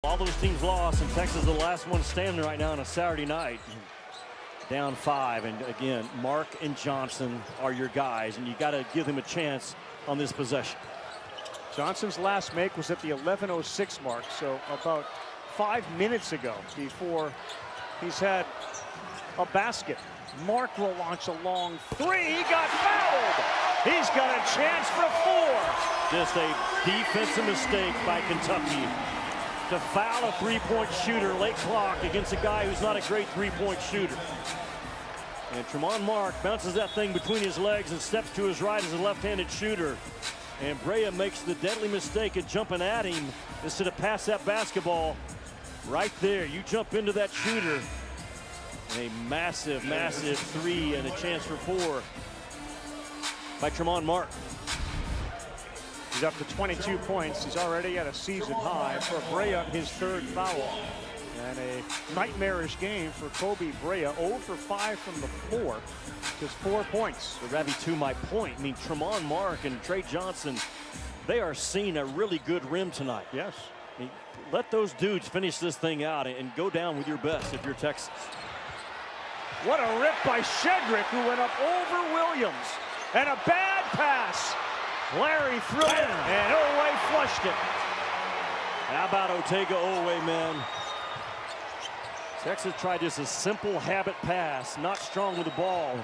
All those teams lost, and Texas is the last one standing right now on a Saturday night. Down 5, and again, Mark and Johnson are your guys, and you got to give them a chance on this possession. Johnson's last make was at the 11:06 mark, so about 5 minutes ago, before he's had a basket. Mark will launch a long 3. He got fouled. He's got a chance for 4. Just a defensive mistake by Kentucky to foul a three-point shooter late clock against a guy who's not a great three-point shooter. And Tremont Mark bounces that thing between his legs and steps to his right as a left-handed shooter. And Brea makes the deadly mistake of jumping at him instead of pass that basketball right there. You jump into that shooter. A massive, massive 3 and a chance for 4 by Tremont Mark. He's up to 22 points. He's already at a season high for Brea, his 3rd foul. And a nightmarish game for Kobe Brea. 0 for 5 from the floor. Just 4 points. So, Ravi, to my point, I mean, Tremont Mark and Trey Johnson, they are seeing a really good rim tonight. Yes. I mean, let those dudes finish this thing out and go down with your best if you're Texas. What a rip by Shedrick, who went up over Williams. And a bad pass. Larry threw it, and Oweh flushed it. How about Otega Oweh, man? Texas tried just a simple habit pass, not strong with the ball.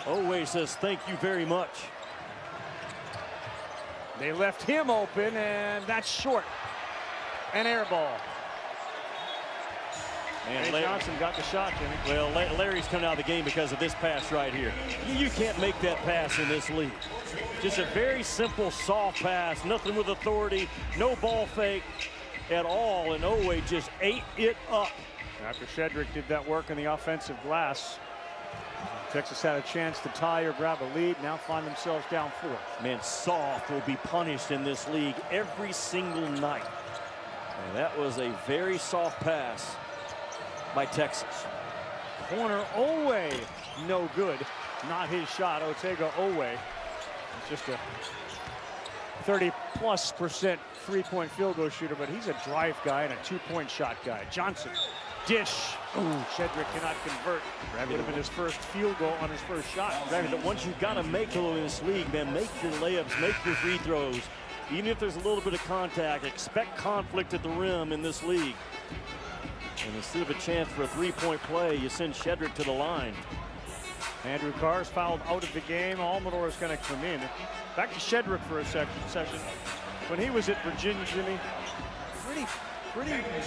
Oweh says, thank you very much. They left him open, and that's short. An air ball. And Johnson got the shot, Jimmy. Well, Larry's coming out of the game because of this pass right here. You can't make that pass in this league. Just a very simple, soft pass, nothing with authority, no ball fake at all, and Oweh just ate it up. After Shedrick did that work in the offensive glass, Texas had a chance to tie or grab a lead, now find themselves down 4. Man, soft will be punished in this league every single night. And that was a very soft pass by Texas. Corner Oweh, no good. Not his shot. Otega Oweh. It's just a 30+% three-point field goal shooter, but he's a drive guy and a 2-point shot guy. Johnson, dish. Ooh, Shedrick cannot convert. That would have been his first field goal on his first shot. But once you've got to make it in this league, man, make your layups, make your free throws. Even if there's a little bit of contact, expect conflict at the rim in this league. And instead of a chance for a 3-point play, you send Shedrick to the line. Andrew Carr's fouled out of the game. Almador is going to come in. Back to Shedrick for a session. When he was at Virginia, Jimmy, pretty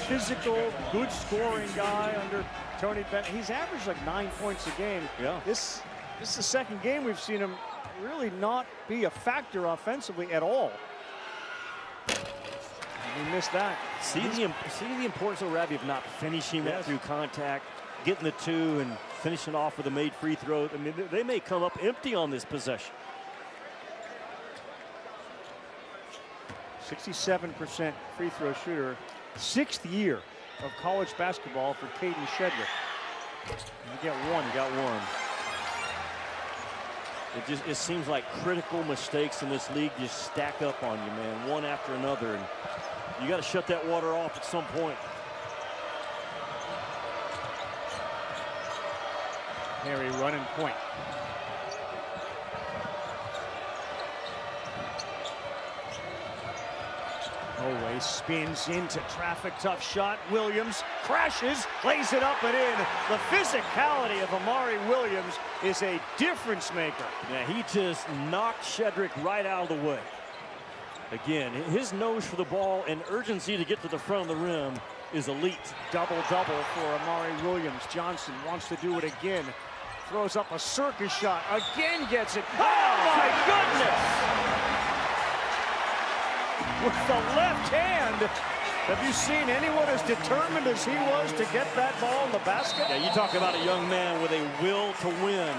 physical, good scoring guy under Tony Bennett. He's averaged like 9 points a game. Yeah. This is the second game we've seen him really not be a factor offensively at all. He missed that. See the importance of Ravi of not finishing that through contact, getting the 2 and finishing off with a made free throw. I mean, they may come up empty on this possession. 67% free throw shooter. 6th year of college basketball for Caden Shedrick. You get one. You got one. It seems like critical mistakes in this league just stack up on you, man, one after another. And you got to shut that water off at some point. Harry running point. Oweh spins into traffic, tough shot. Williams crashes, lays it up and in. The physicality of Amari Williams is a difference maker. Yeah, he just knocked Shedrick right out of the way. Again, his nose for the ball and urgency to get to the front of the rim is elite. Double-double for Amari Williams. Johnson wants to do it again. Throws up a circus shot. Again gets it. Oh, my goodness! With the left hand. Have you seen anyone as determined as he was to get that ball in the basket? Yeah, you talk about a young man with a will to win.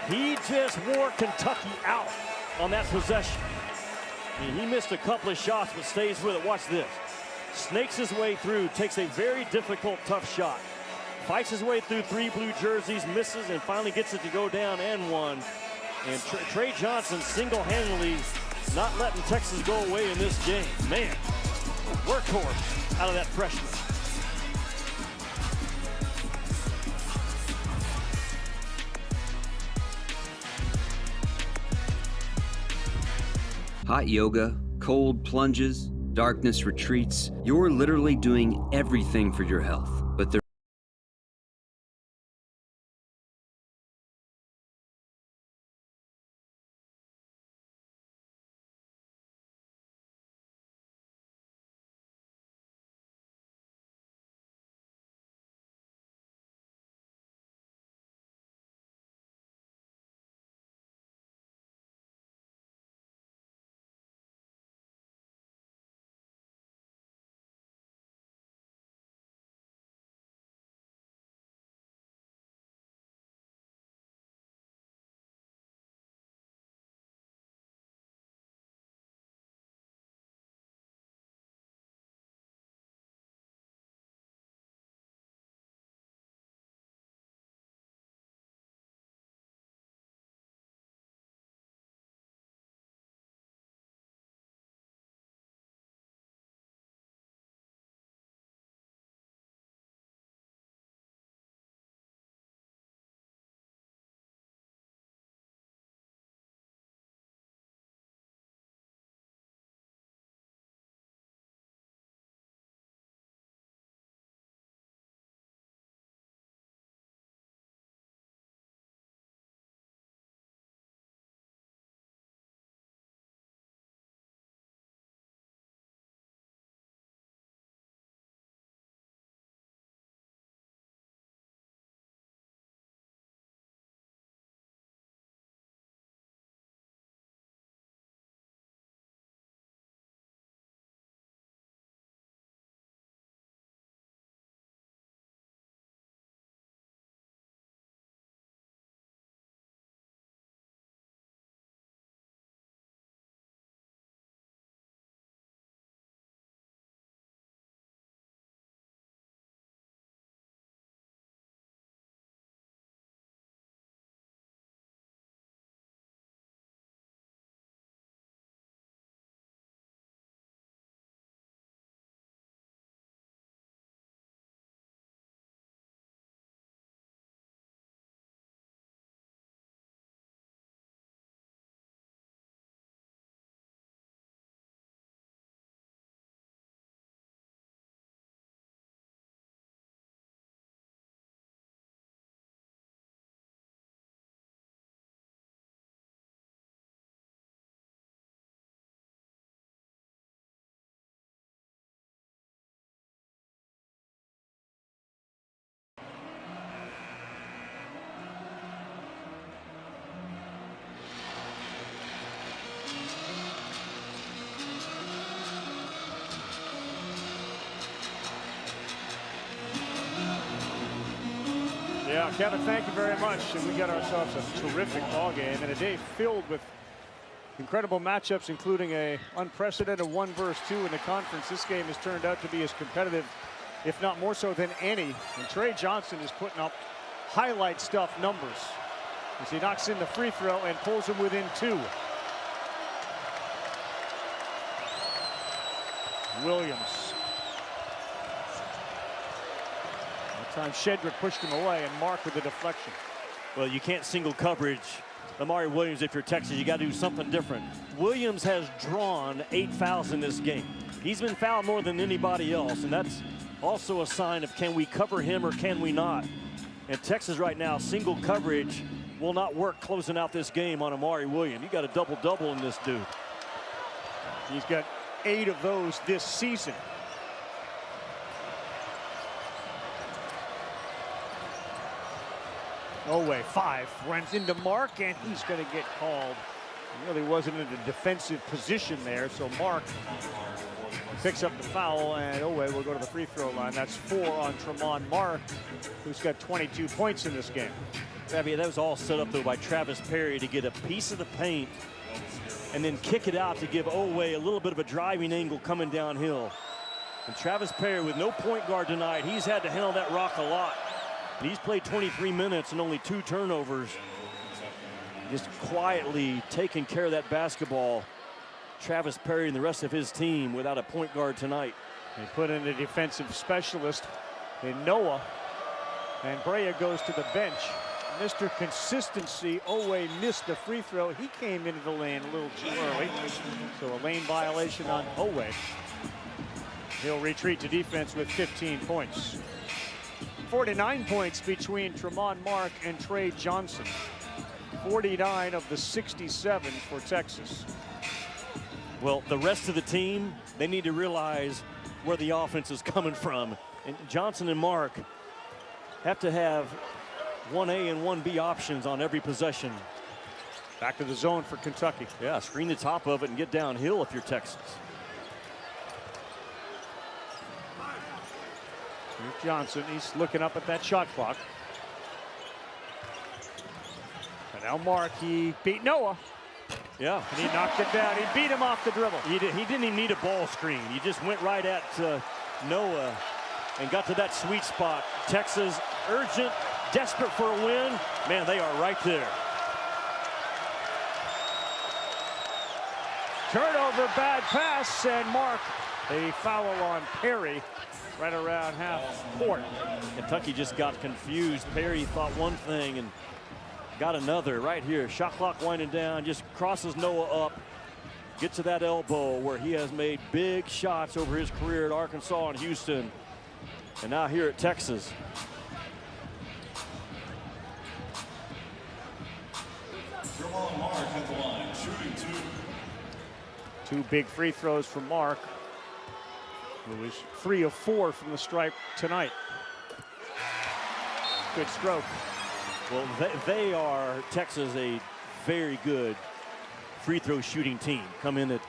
He just wore Kentucky out on that possession. I mean, he missed a couple of shots, but stays with it. Watch this. Snakes his way through, takes a very difficult, tough shot. Fights his way through 3 blue jerseys, misses, and finally gets it to go down and one. And Trey Johnson single-handedly not letting Texas go away in this game. Man, workhorse. out of that freshman. Hot yoga, cold plunges, darkness retreats. You're literally doing everything for your health. But there Yeah, Kevin, thank you very much. And we got ourselves a terrific ball game and a day filled with incredible matchups, including a unprecedented 1 versus 2 in the conference. This game has turned out to be as competitive, if not more so, than any. And Trey Johnson is putting up highlight stuff numbers as he knocks in the free throw and pulls him within 2. Williams. That time Shedrick pushed him away, and Mark with the deflection. Well, you can't single coverage Amari Williams if you're Texas. You got to do something different. Williams has drawn 8 fouls in this game. He's been fouled more than anybody else, and that's also a sign of can we cover him or can we not. And Texas right now, single coverage will not work closing out this game on Amari Williams. You got a double-double in this dude. He's got 8 of those this season. Oweh, 5, runs into Mark, and he's going to get called. He really wasn't in a defensive position there, so Mark picks up the foul, and Oweh will go to the free throw line. That's 4 on Tremont Mark, who's got 22 points in this game. That was all set up, though, by Travis Perry to get a piece of the paint and then kick it out to give Oweh a little bit of a driving angle coming downhill. And Travis Perry, with no point guard tonight, he's had to handle that rock a lot. And he's played 23 minutes and only 2 turnovers. Just quietly taking care of that basketball. Travis Perry and the rest of his team without a point guard tonight. They put in a defensive specialist in Noah, and Brea goes to the bench. Mr. Consistency, Owe missed the free throw. He came into the lane a little too early, so a lane violation on Owe. He'll retreat to defense with 15 points. 49 points between Tremont Mark and Trey Johnson. 49 of the 67 for Texas. Well, the rest of the team, they need to realize where the offense is coming from. And Johnson and Mark have to have 1A and 1B options on every possession. Back to the zone for Kentucky. Yeah, screen the top of it and get downhill if you're Texas. Here's Johnson. He's looking up at that shot clock. And now Mark, he beat Noah. Yeah. And he knocked it down. He beat him off the dribble. He didn't even need a ball screen. He just went right at Noah and got to that sweet spot. Texas urgent, desperate for a win. Man, they are right there. Turnover, bad pass, and Mark, a foul on Perry right around half court. Kentucky just got confused. Perry thought one thing and got another right here. Shot clock winding down, just crosses Noah up, gets to that elbow where he has made big shots over his career at Arkansas and Houston, and now here at Texas. Mark at the line, shooting two. Two big free throws from Mark, who was 3 of 4 from the stripe tonight. Good stroke. Well, they are, Texas, a very good free throw shooting team. Come in at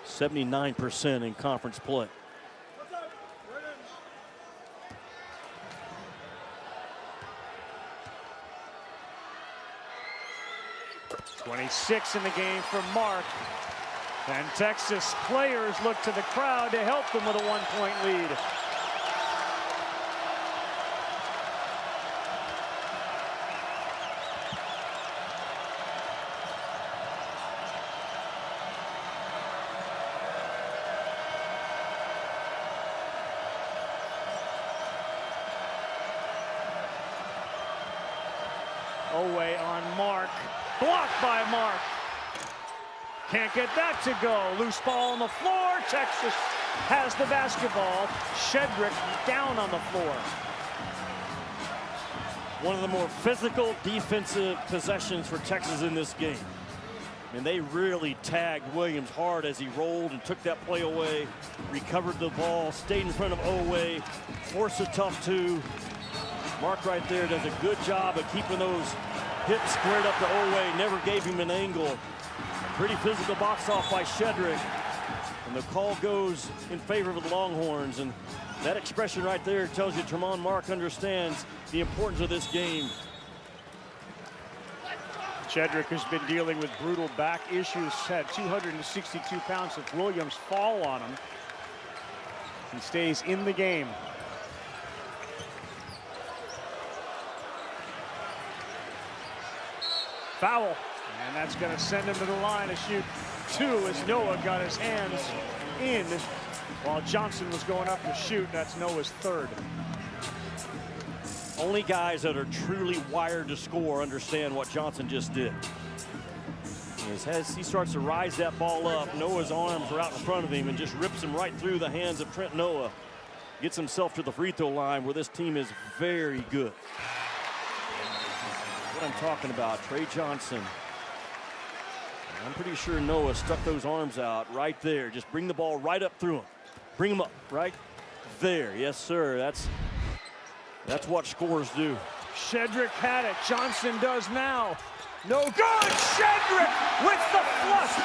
79% in conference play. .26 in the game for Mark. And Texas players look to the crowd to help them with a 1-point lead. Owe on Mark. Blocked by Mark. Can't get that to go. Loose ball on the floor. Texas has the basketball. Shedrick down on the floor. One of the more physical defensive possessions for Texas in this game. And they really tagged Williams hard as he rolled and took that play away. Recovered the ball, stayed in front of Owe, forced a tough two. Mark right there does a good job of keeping those hips squared up to Owe, never gave him an angle. Pretty physical box off by Shedrick. And the call goes in favor of the Longhorns. And that expression right there tells you Tremont Mark understands the importance of this game. Shedrick has been dealing with brutal back issues, had 262 pounds of Williams fall on him. He stays in the game. Foul, and that's going to send him to the line to shoot 2 as Noah got his hands in while Johnson was going up to shoot. That's Noah's third. Only guys that are truly wired to score understand what Johnson just did. As he starts to rise that ball up, Noah's arms are out in front of him and just rips him right through the hands of Trent Noah. Gets himself to the free throw line where this team is very good. What I'm talking about, Trey Johnson. I'm pretty sure Noah stuck those arms out right there. Just bring the ball right up through him. Bring him up right there. Yes, sir. That's what scorers do. Shedrick had it. Johnson does now. No good. Shedrick with the flush.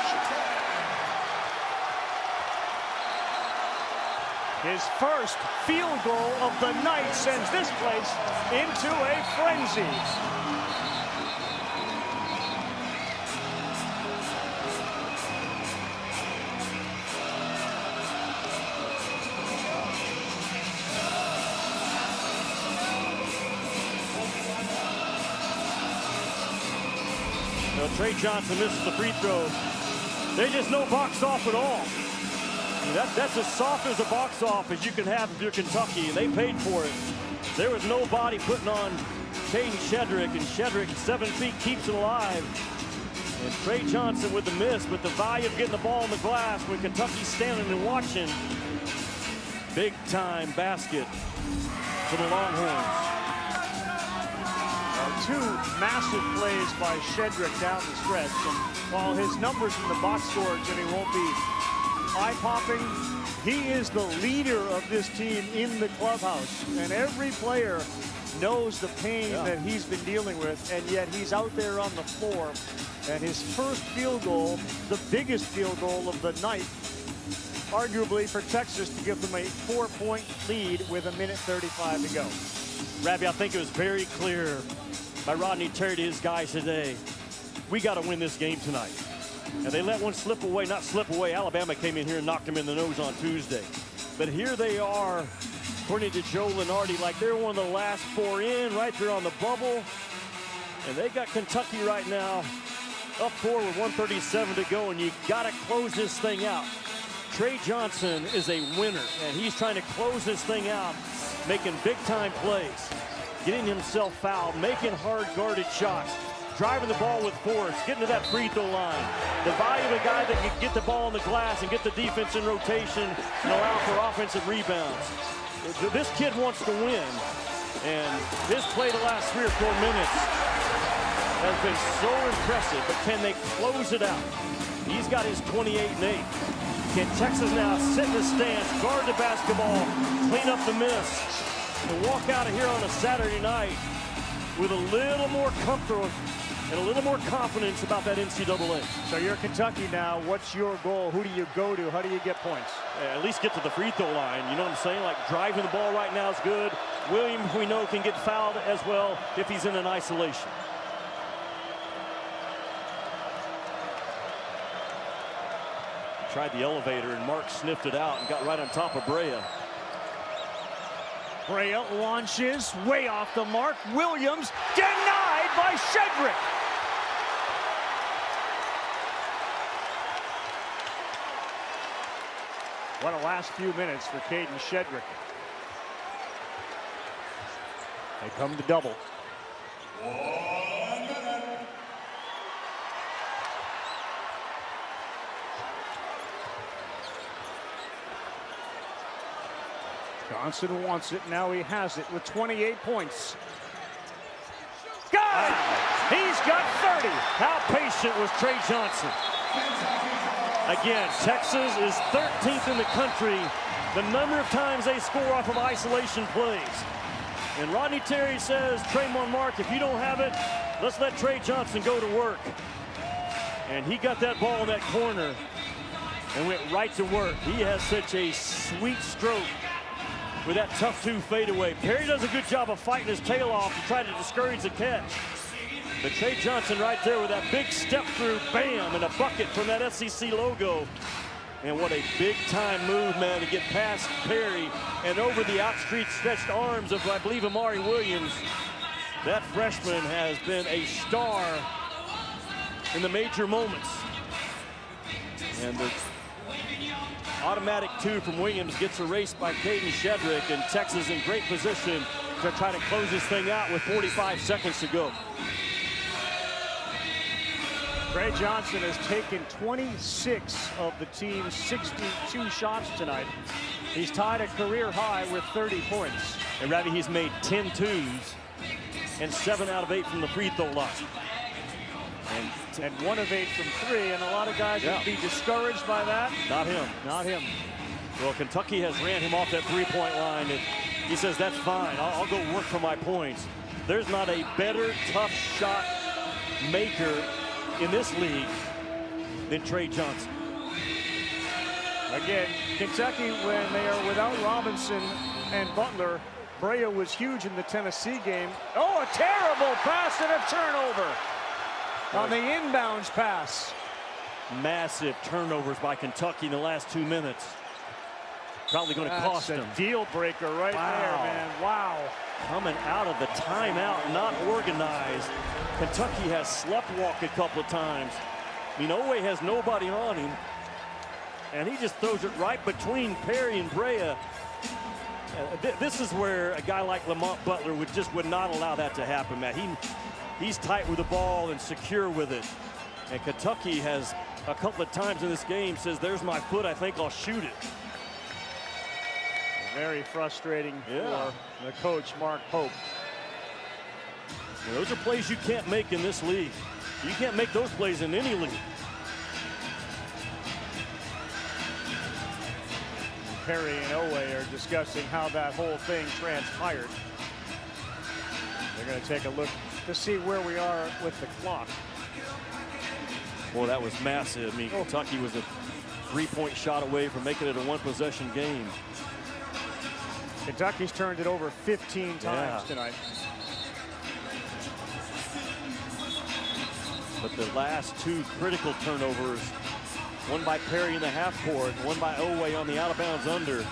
His first field goal of the night sends this place into a frenzy. Trey Johnson misses the free throw. They just no box off at all. That's as soft as a box off as you can have if you're Kentucky, and they paid for it. There was nobody putting on Caden Shedrick, and Shedrick, 7 feet, keeps it alive. And Trey Johnson with the miss, but the value of getting the ball on the glass when Kentucky's standing and watching. Big time basket for the Longhorns. Two massive plays by Shedrick down the stretch. And while his numbers in the box score, Jimmy, won't be eye-popping, he is the leader of this team in the clubhouse. And every player knows the pain that he's been dealing with, and yet he's out there on the floor. And his first field goal, the biggest field goal of the night, arguably for Texas to give them a 4-point lead with 1:35 to go. Rabbi, I think it was very clear by Rodney Terry to his guys today, we got to win this game tonight. And they let one slip away, not slip away. Alabama came in here and knocked them in the nose on Tuesday. But here they are, according to Joe Lenardi, like they're one of the last 4 in, right there on the bubble. And they got Kentucky right now up 4 with 1:37 to go, and you got to close this thing out. Trey Johnson is a winner, and he's trying to close this thing out, making big-time plays, getting himself fouled, making hard-guarded shots, driving the ball with force, getting to that free throw line. The value of a guy that can get the ball on the glass and get the defense in rotation and allow for offensive rebounds. This kid wants to win, and his play the last 3 or 4 minutes has been so impressive, but can they close it out? He's got his 28 and 8. Can Texas now sit in the stance, guard the basketball, clean up the miss, and walk out of here on a Saturday night with a little more comfort and a little more confidence about that NCAA. So you're Kentucky now. What's your goal? Who do you go to? How do you get points? At least get to the free throw line. You know what I'm saying? Like driving the ball right now is good. Williams, we know, can get fouled as well if he's in an isolation. Tried the elevator, and Mark sniffed it out and got right on top of Brea. Brea launches way off the mark. Williams denied by Shedrick. What a last few minutes for Caden Shedrick. They come to double. Johnson wants it. Now he has it with 28 points. Got it! He's got 30. How patient was Trey Johnson? Again, Texas is 13th in the country, the number of times they score off of isolation plays. And Rodney Terry says, Tremont Mark, if you don't have it, let's let Trey Johnson go to work. And he got that ball in that corner and went right to work. He has such a sweet stroke with that tough 2 fadeaway. Perry does a good job of fighting his tail off to try to discourage the catch. But Trey Johnson right there with that big step through, bam, and a bucket from that SEC logo. And what a big time move, man, to get past Perry and over the outstretched arms of, I believe, Amari Williams. That freshman has been a star in the major moments. And the automatic 2 from Williams gets erased by Caden Shedrick, and Texas in great position to try to close this thing out with 45 seconds to go. Trey Johnson has taken 26 of the team's 62 shots tonight. He's tied a career high with 30 points. And Ravi, he's made 10 twos and 7 out of 8 from the free throw line. And 1 of 8 from 3, and a lot of guys would be discouraged by that. Not him. Not him. Well, Kentucky has ran him off that 3-point line, and he says, that's fine. I'll go work for my points. There's not a better tough shot maker in this league than Trey Johnson. Again, Kentucky, when they are without Robinson and Butler, Brea was huge in the Tennessee game. Oh, a terrible pass and a turnover on the inbounds pass. Massive turnovers by Kentucky in the last 2 minutes. Probably going to cost them. That's a deal breaker right there, man. Wow. Coming out of the timeout, not organized. Kentucky has sleptwalked a couple of times. Inoue has nobody on him. And he just throws it right between Perry and Brea. This is where a guy like Lamont Butler would not allow that to happen, Matt. He's tight with the ball and secure with it. And Kentucky has a couple of times in this game says, there's my foot, I think I'll shoot it. Very frustrating for the coach, Mark Pope. Well, those are plays you can't make in this league. You can't make those plays in any league. Perry and Owe are discussing how that whole thing transpired. They're going to take a look to see where we are with the clock. Boy, that was massive. I mean, Kentucky was a 3-point shot away from making it a one-possession game. Kentucky's turned it over 15 times tonight. But the last two critical turnovers, one by Perry in the half court, one by Owe on the out-of-bounds under,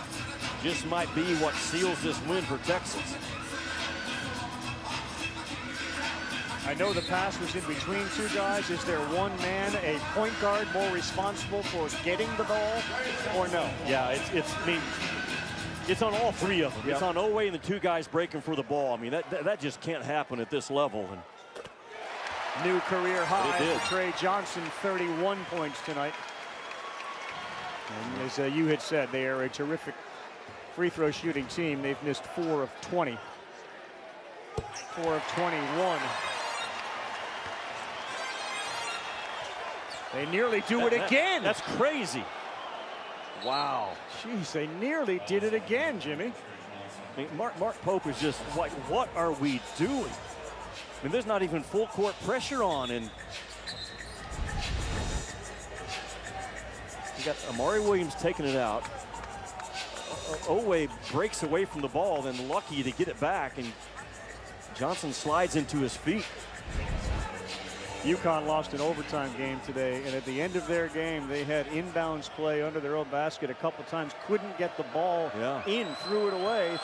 just might be what seals this win for Texas. I know the pass was in between two guys. Is there one man, a point guard, more responsible for getting the ball, or no? Yeah, I mean, it's on all three of them. Yep. It's on Owe and the two guys breaking for the ball. I mean, that just can't happen at this level. And new career high for Trey Johnson, 31 points tonight. And as you had said, they are a terrific free throw shooting team. They've missed 4 of 20. 4 of 21. They nearly do it again. That's crazy. Wow. Jeez, they nearly did it again, Jimmy. I mean, Mark Pope is just like, what are we doing? I mean, there's not even full court pressure on, and you got Amari Williams taking it out. Owe breaks away from the ball, then lucky to get it back, and Johnson slides into his feet. UConn lost an overtime game today, and at the end of their game, they had inbounds play under their own basket a couple times, couldn't get the ball in, threw it away.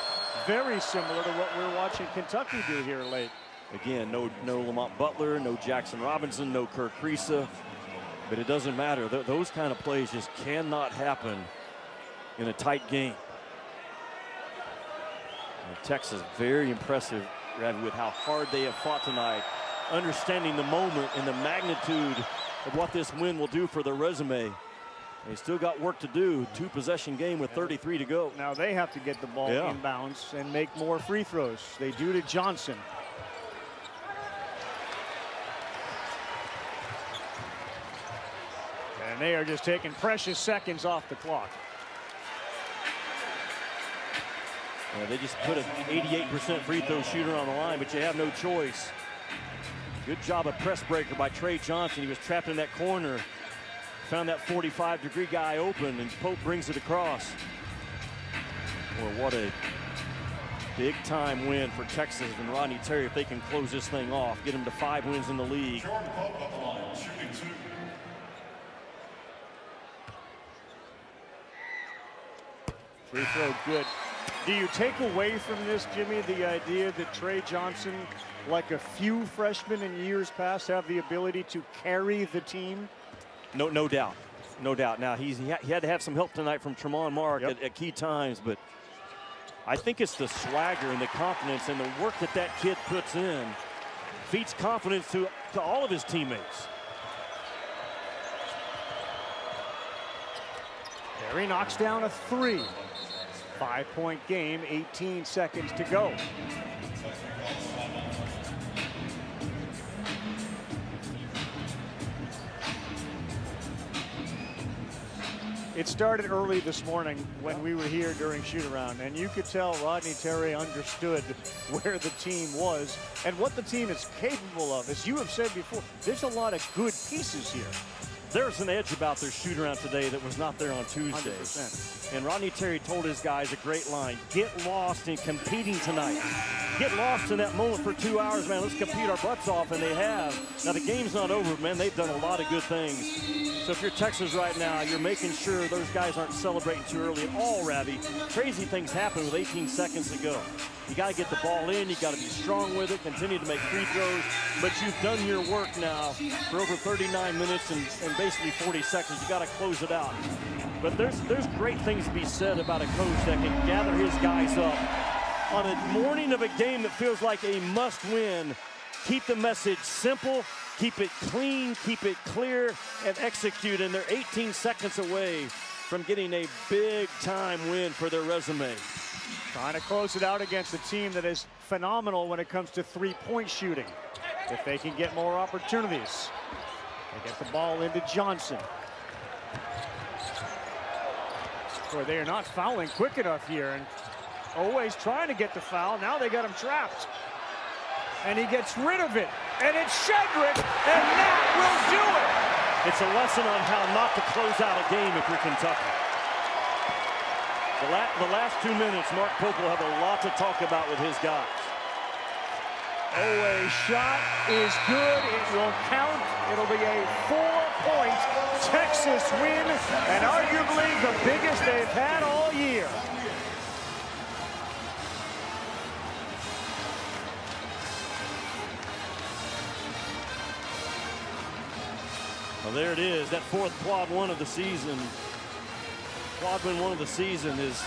Very similar to what we're watching Kentucky do here late. Again, no Lamont Butler, no Jackson Robinson, no Kirk Kriisa, but it doesn't matter. Those kind of plays just cannot happen in a tight game. And Texas, very impressive with how hard they have fought tonight, understanding the moment and the magnitude of what this win will do for their resume. They still got work to do. 2-possession game with 33 to go. Now they have to get the ball inbounds and make more free throws. They do to Johnson. And they are just taking precious seconds off the clock. They just put an 88% free throw shooter on the line, but you have no choice. Good job of press breaker by Trey Johnson. He was trapped in that corner. Found that 45-degree guy open, and Pope brings it across. Well, what a big-time win for Texas and Rodney Terry if they can close this thing off, get him to 5 wins in the league. Jordan Pope on the line, shooting 2. Free throw good. Do you take away from this, Jimmy, the idea that Trey Johnson, like a few freshmen in years past, have the ability to carry the team? No doubt. No doubt. Now, he had to have some help tonight from Tremont Mark at key times, but I think it's the swagger and the confidence and the work that kid puts in feeds confidence to all of his teammates. Perry knocks down a 3. 5-point game, 18 seconds to go. It started early this morning when we were here during shoot-around, and you could tell Rodney Terry understood where the team was and what the team is capable of. As you have said before, there's a lot of good pieces here. There's an edge about their shoot-around today that was not there on Tuesday. 100%. And Rodney Terry told his guys a great line: get lost in competing tonight. get lost in that moment for 2 hours, man. Let's compete our butts off, and they have. Now, the game's not over, man. They've done a lot of good things. So if you're Texas right now, you're making sure those guys aren't celebrating too early at all, Ravi. Crazy things happen with 18 seconds to go. You got to get the ball in. You got to be strong with it, continue to make free throws. But you've done your work now for over 39 minutes and basically 40 seconds. You got to close it out. But there's great things to be said about a coach that can gather his guys up on a morning of a game that feels like a must-win. Keep the message simple, keep it clean, keep it clear, and execute. And they're 18 seconds away from getting a big-time win for their resume. Trying to close it out against a team that is phenomenal when it comes to three-point shooting. If they can get more opportunities. They get the ball into Johnson. Boy, they are not fouling quick enough here, and always trying to get the foul. Now they got him trapped. And he gets rid of it. And it's Shedrick, and that will do it. It's a lesson on how not to close out a game if you're Kentucky. The last 2 minutes, Mark Pope will have a lot to talk about with his guys. A shot is good. It will count. It'll be a 4-point Texas win, and arguably the biggest they've had all year. Well, there it is, that fourth quad one of the season. Quad win one of the season is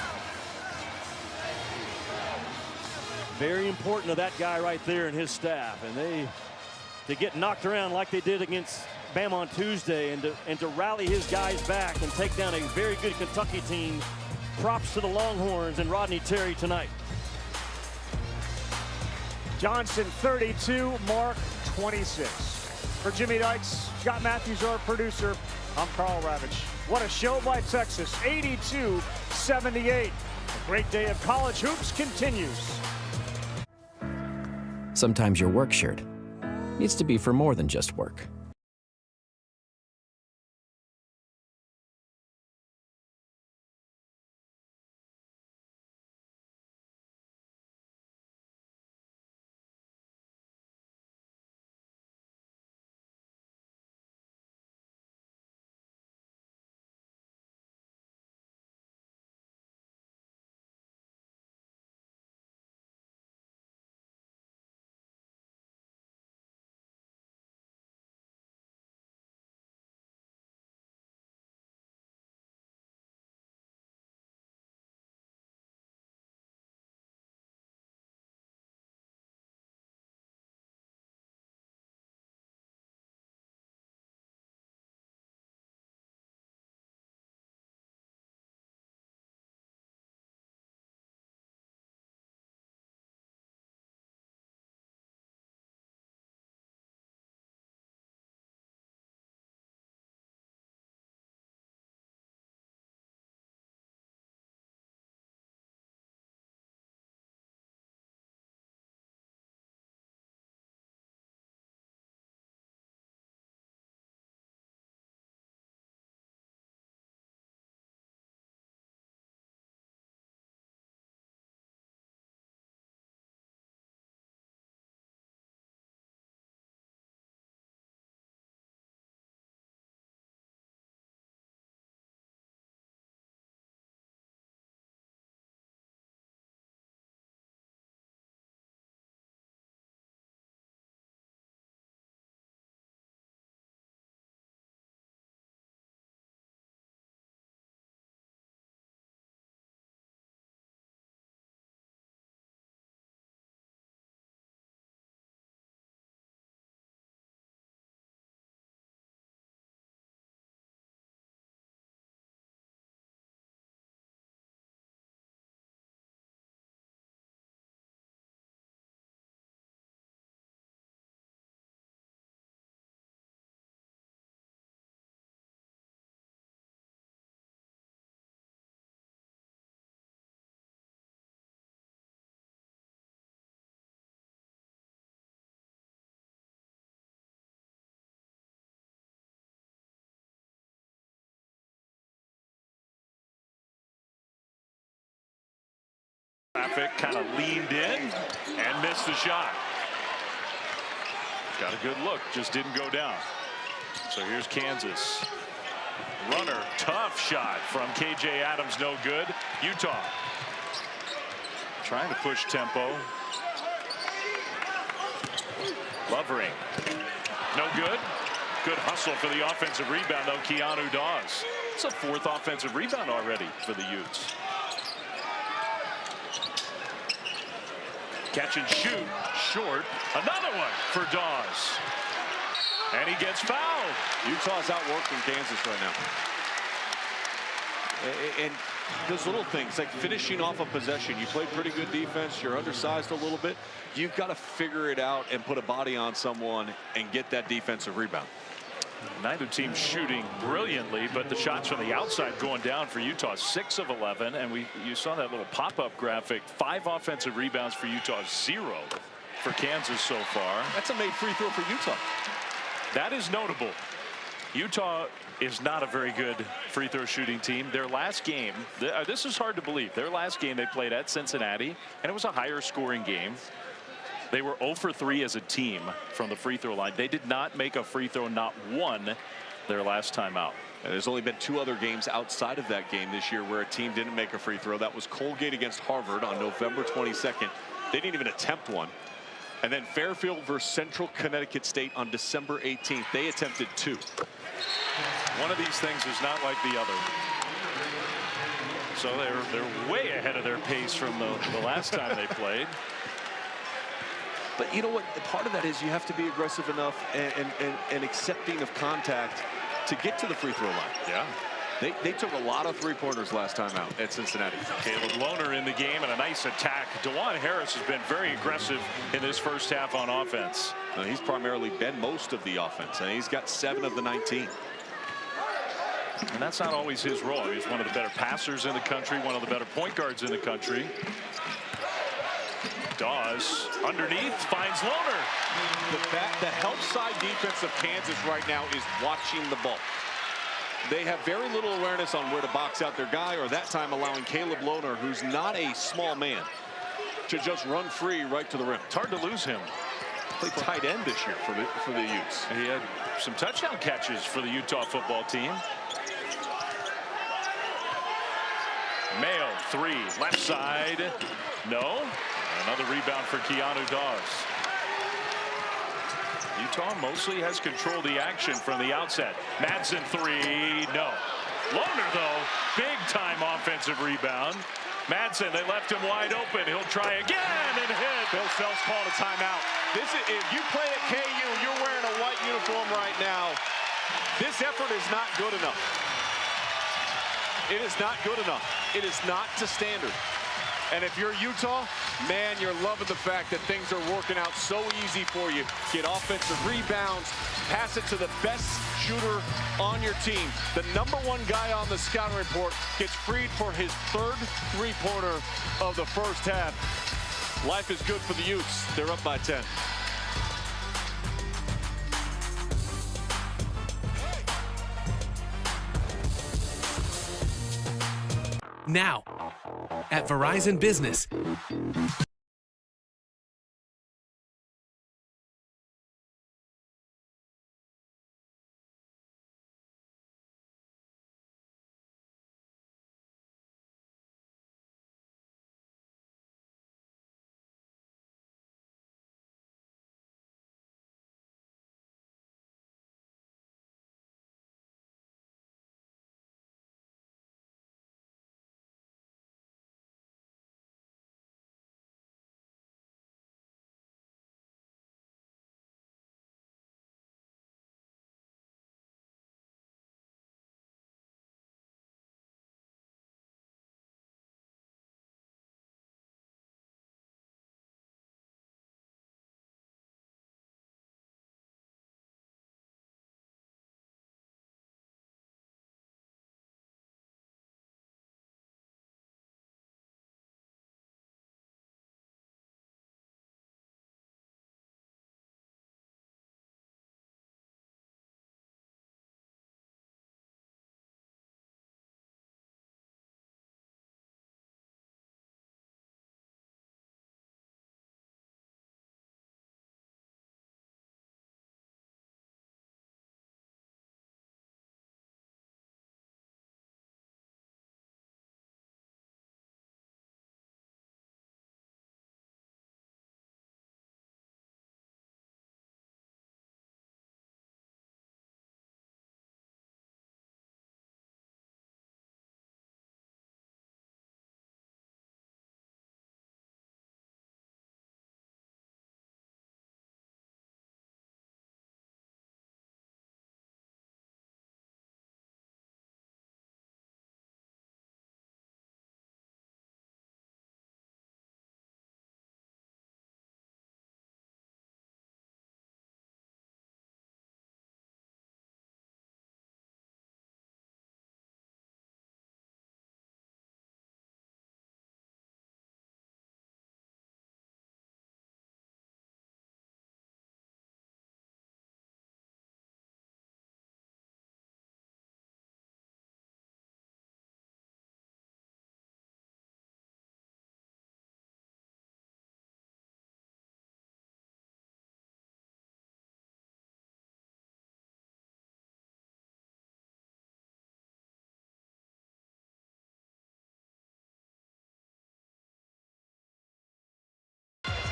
very important to that guy right there and his staff. And to get knocked around like they did against Bama on Tuesday and to rally his guys back and take down a very good Kentucky team. Props to the Longhorns and Rodney Terry tonight. Johnson 32, Mark 26. For Jimmy Dykes, Scott Matthews, our producer, I'm Carl Ravitch. What a show by Texas, 82-78. A great day of college hoops continues. Sometimes your work shirt needs to be for more than just work. Traffic kind of leaned in and missed the shot. Got a good look, just didn't go down. So here's Kansas. Runner, tough shot from KJ Adams, no good. Utah trying to push tempo. Lovering, no good. Good hustle for the offensive rebound, though. Keanu Dawes. It's a 4th offensive rebound already for the Utes. Catch and shoot, short. Another one for Dawes. And he gets fouled. Utah's outworking Kansas right now. And those little things like finishing off a possession. You played pretty good defense. You're undersized a little bit. You've got to figure it out and put a body on someone and get that defensive rebound. Neither team shooting brilliantly, but the shots from the outside going down for Utah. 6 of 11, and you saw that little pop-up graphic. 5 offensive rebounds for Utah, 0 for Kansas so far. That's a made free throw for Utah. That is notable. Utah is not a very good free throw shooting team. Their last game, this is hard to believe. Their last game they played at Cincinnati, and it was a higher scoring game. They were 0 for 3 as a team from the free throw line. They did not make a free throw, not one, their last time out. And there's only been 2 other games outside of that game this year where a team didn't make a free throw. That was Colgate against Harvard on November 22nd. They didn't even attempt one. And then Fairfield versus Central Connecticut State on December 18th. They attempted 2. One of these things is not like the other. So they're way ahead of their pace from the last time they played. But you know what? Part of that is you have to be aggressive enough and accepting of contact to get to the free throw line. Yeah. They took a lot of 3-pointers last time out at Cincinnati. Caleb Lohner in the game and a nice attack. DeJuan Harris has been very aggressive in this first half on offense. He's primarily been most of the offense, and he's got 7 of the 19. And that's not always his role. He's one of the better passers in the country, one of the better point guards in the country. Dawes underneath finds Lohner. The help side defense of Kansas right now is watching the ball. They have very little awareness on where to box out their guy, or that time allowing Caleb Lohner, who's not a small man, to just run free right to the rim. It's hard to lose him. Played tight end this year for the Utes. And he had some touchdown catches for the Utah football team. Mayo, 3, left side. No. Another rebound for Keanu Dawes. Utah mostly has controlled the action from the outset. Madsen, 3, no. Lohner, though, big-time offensive rebound. Madsen, they left him wide open. He'll try again and hit. Bill Self's called a timeout. If you play at KU, you're wearing a white uniform right now. This effort is not good enough. It is not good enough. It is not to standard. And if you're Utah, man, you're loving the fact that things are working out so easy for you. Get offensive rebounds, pass it to the best shooter on your team. The #1 guy on the scouting report gets freed for his 3rd 3-pointer of the first half. Life is good for the Utes. They're up by 10. Now, at Verizon Business,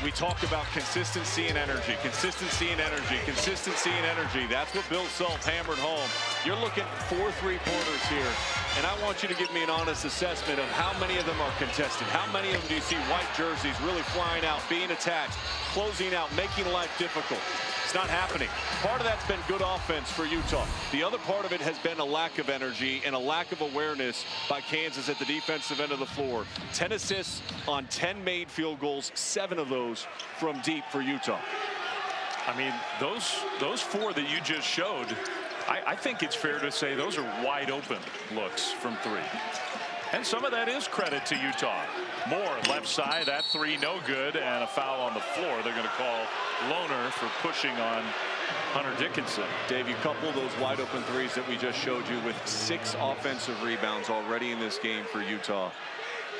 We talk about consistency and energy, consistency and energy, consistency and energy. That's what Bill Self hammered home. You're looking 4 3-pointers here, and I want you to give me an honest assessment of how many of them are contested. How many of them do you see white jerseys really flying out, being attacked, closing out, making life difficult? It's not happening. Part of that's been good offense for Utah. The other part of it has been a lack of energy and a lack of awareness by Kansas at the defensive end of the floor. 10 assists on 10 made field goals, 7 of those from deep for Utah. I mean, those 4 that you just showed, I think it's fair to say those are wide open looks from 3. And some of that is credit to Utah. Moore, left side, that 3 no good, and a foul on the floor. They're going to call Lohner for pushing on Hunter Dickinson. Dave, you couple those wide open threes that we just showed you with 6 offensive rebounds already in this game for Utah.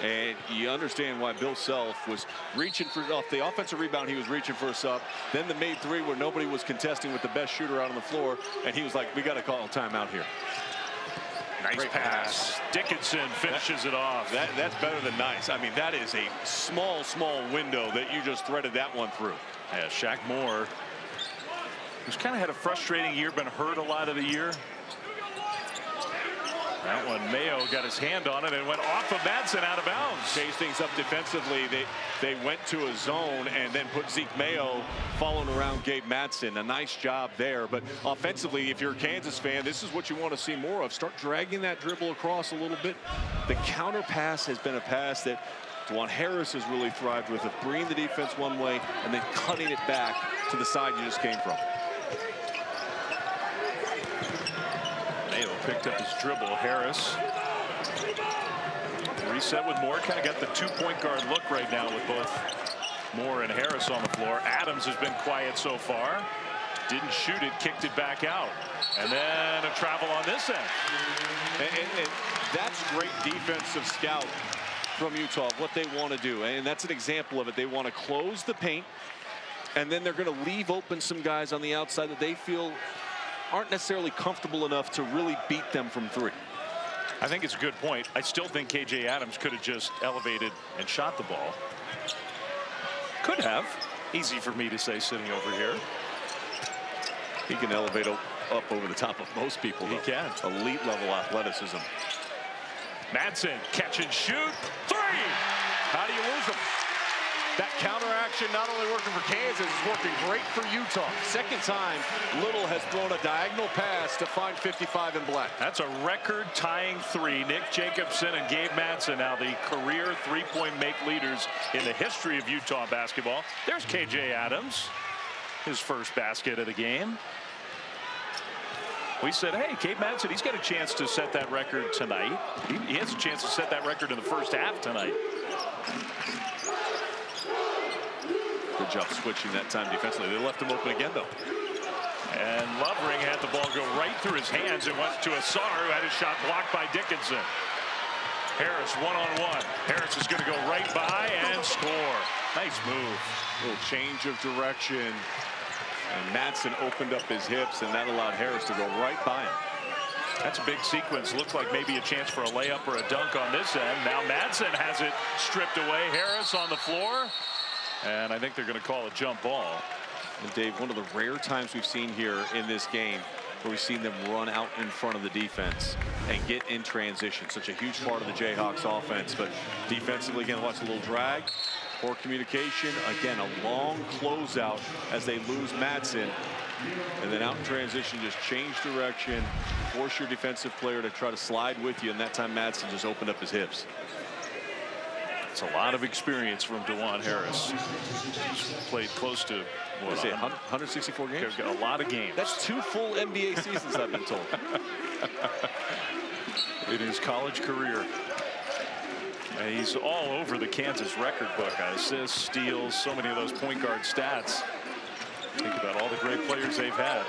And you understand why Bill Self was reaching for off the offensive rebound. He was reaching for a sub. Then the made 3 where nobody was contesting with the best shooter out on the floor. And he was like, we got to call a timeout here. Nice pass. Dickinson finishes it off. That's better than nice. I mean, that is a small window that you just threaded that one through. Yeah, Shaq Moore, who's kind of had a frustrating year, been hurt a lot of the year. That one, Mayo got his hand on it and went off of Madsen out of bounds. Changed things up defensively. They went to a zone and then put Zeke Mayo following around Gabe Madsen. A nice job there. But offensively, if you're a Kansas fan, this is what you want to see more of. Start dragging that dribble across a little bit. The counter pass has been a pass that DeJuan Harris has really thrived with, of bringing the defense one way and then cutting it back to the side you just came from. Mayo picked up his dribble. Harris reset with Moore. Kind of got the 2-point guard look right now with both Moore and Harris on the floor. Adams has been quiet so far. Didn't shoot it, kicked it back out. And then a travel on this end. And that's great defensive scout from Utah, what they want to do. And that's an example of it. They want to close the paint, and then they're going to leave open some guys on the outside that they feel aren't necessarily comfortable enough to really beat them from 3. I think it's a good point. I still think KJ Adams could have just elevated and shot the ball. Could have. Easy for me to say sitting over here. He can elevate up over the top of most people, though. He can. Elite level athleticism. Madsen, catch and shoot. 3! How do you lose them? That counter action not only working for Kansas, it's working great for Utah. Second time Little has thrown a diagonal pass to find 55 in black. That's a record-tying 3. Nick Jacobson and Gabe Madsen, now the career 3-point make leaders in the history of Utah basketball. There's KJ Adams, his first basket of the game. We said, hey, Gabe Madsen, he's got a chance to set that record tonight. He has a chance to set that record in the first half tonight. Good job switching that time defensively. They left him open again, though. And Lovering had the ball go right through his hands and went to Asar, who had his shot blocked by Dickinson. Harris one-on-one. Harris is going to go right by and score. Nice move. A little change of direction. And Madsen opened up his hips, and that allowed Harris to go right by him. That's a big sequence. Looks like maybe a chance for a layup or a dunk on this end. Now Madsen has it stripped away. Harris on the floor. And I think they're going to call a jump ball. And Dave, one of the rare times we've seen here in this game where we've seen them run out in front of the defense and get in transition. Such a huge part of the Jayhawks offense. But defensively, again, watch a little drag. Poor communication. Again, a long closeout as they lose Madsen. And then out in transition, just change direction. Force your defensive player to try to slide with you. And that time, Madsen just opened up his hips. It's a lot of experience from DeJuan Harris. He's played close to, what, 164 games? Got a lot of games. That's 2 full NBA seasons, I've been told. In his college career. And he's all over the Kansas record book. Assists, steals, so many of those point guard stats. Think about all the great players they've had.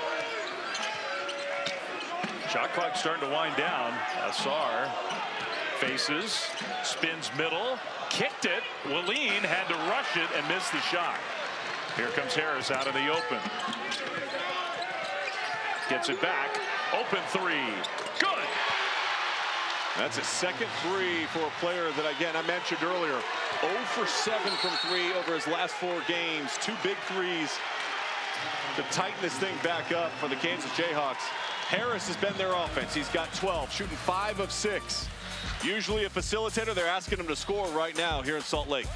Shot clock starting to wind down. Asar faces, spins middle, kicked it. Willeen had to rush it and miss the shot. Here comes Harris out in the open. Gets it back. Open 3. Good. That's a second three for a player that, again, I mentioned earlier, 0 for 7 from 3 over his last 4 games. 2 big threes to tighten this thing back up for the Kansas Jayhawks. Harris has been their offense. He's got 12, shooting 5 of 6. Usually a facilitator. They're asking him to score right now here in Salt Lake.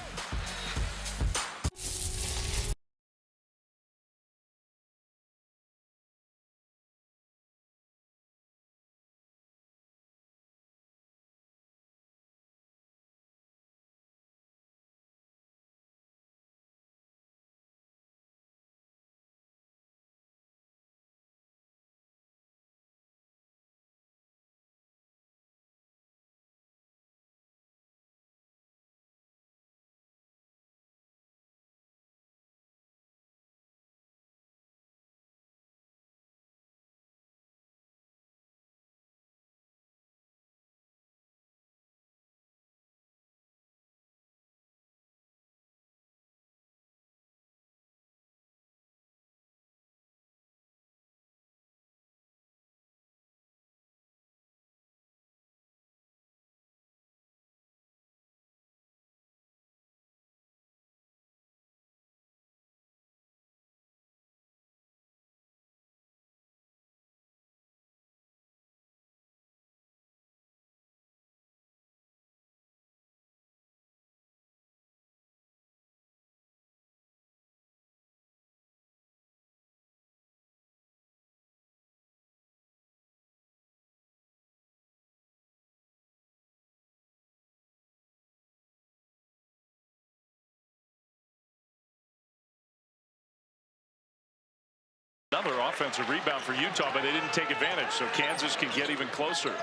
Another offensive rebound for Utah, but they didn't take advantage, so Kansas can get even closer.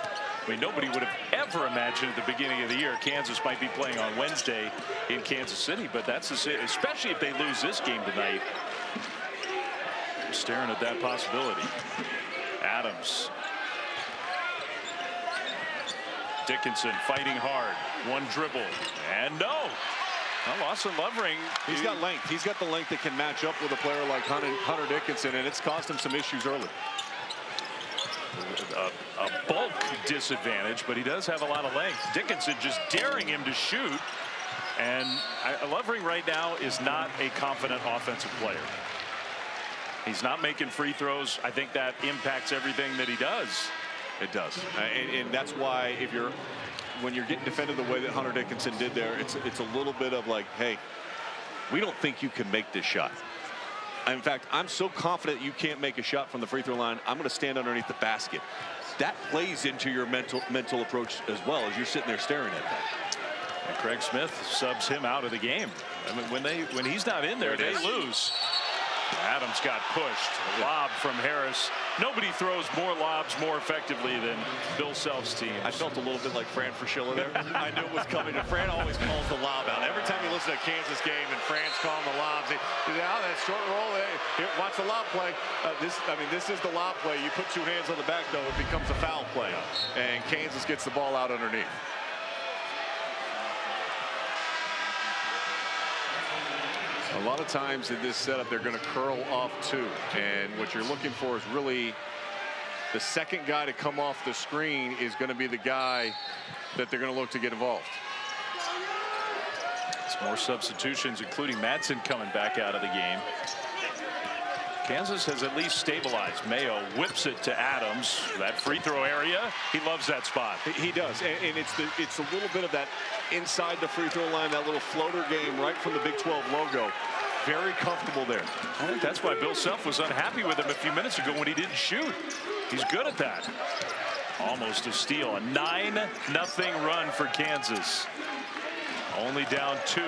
I mean, nobody would have ever imagined at the beginning of the year Kansas might be playing on Wednesday in Kansas City, but that's especially if they lose this game tonight. Staring at that possibility. Adams. Dickinson fighting hard. One dribble, and no. Well, Austin Lovering, he's got length. He's got the length that can match up with a player like Hunter Dickinson, and it's cost him some issues early. A bulk disadvantage, but he does have a lot of length. Dickinson just daring him to shoot, and Lovering right now is not a confident offensive player. He's not making free throws. I think that impacts everything that he does. It does, and that's why when you're getting defended the way that Hunter Dickinson did there, it's a little bit of like, hey, we don't think you can make this shot. In fact, I'm so confident you can't make a shot from the free throw line, I'm going to stand underneath the basket. That plays into your mental approach as well as you're sitting there staring at that. And Craig Smith subs him out of the game. I mean, when he's not in there, they lose. Adams got pushed. Lob from Harris. Nobody throws more lobs more effectively than Bill Self's team. I felt a little bit like Fran Fraschilla there. I knew it was coming, and Fran always calls the lob out. Every time you listen to a Kansas game and Fran's calling the lobs, that short roll, watch the lob play. This is the lob play. You put 2 hands on the back, though, it becomes a foul play. And Kansas gets the ball out underneath. A lot of times in this setup, they're going to curl off 2. And what you're looking for is really the second guy to come off the screen is going to be the guy that they're going to look to get involved. It's more substitutions, including Madsen coming back out of the game. Kansas has at least stabilized. Mayo whips it to Adams. That free throw area, he loves that spot. He does, and it's a little bit of that inside the free throw line, that little floater game right from the Big 12 logo. Very comfortable there. I think that's why Bill Self was unhappy with him a few minutes ago when he didn't shoot. He's good at that. Almost a steal. A 9-0 run for Kansas. Only down 2.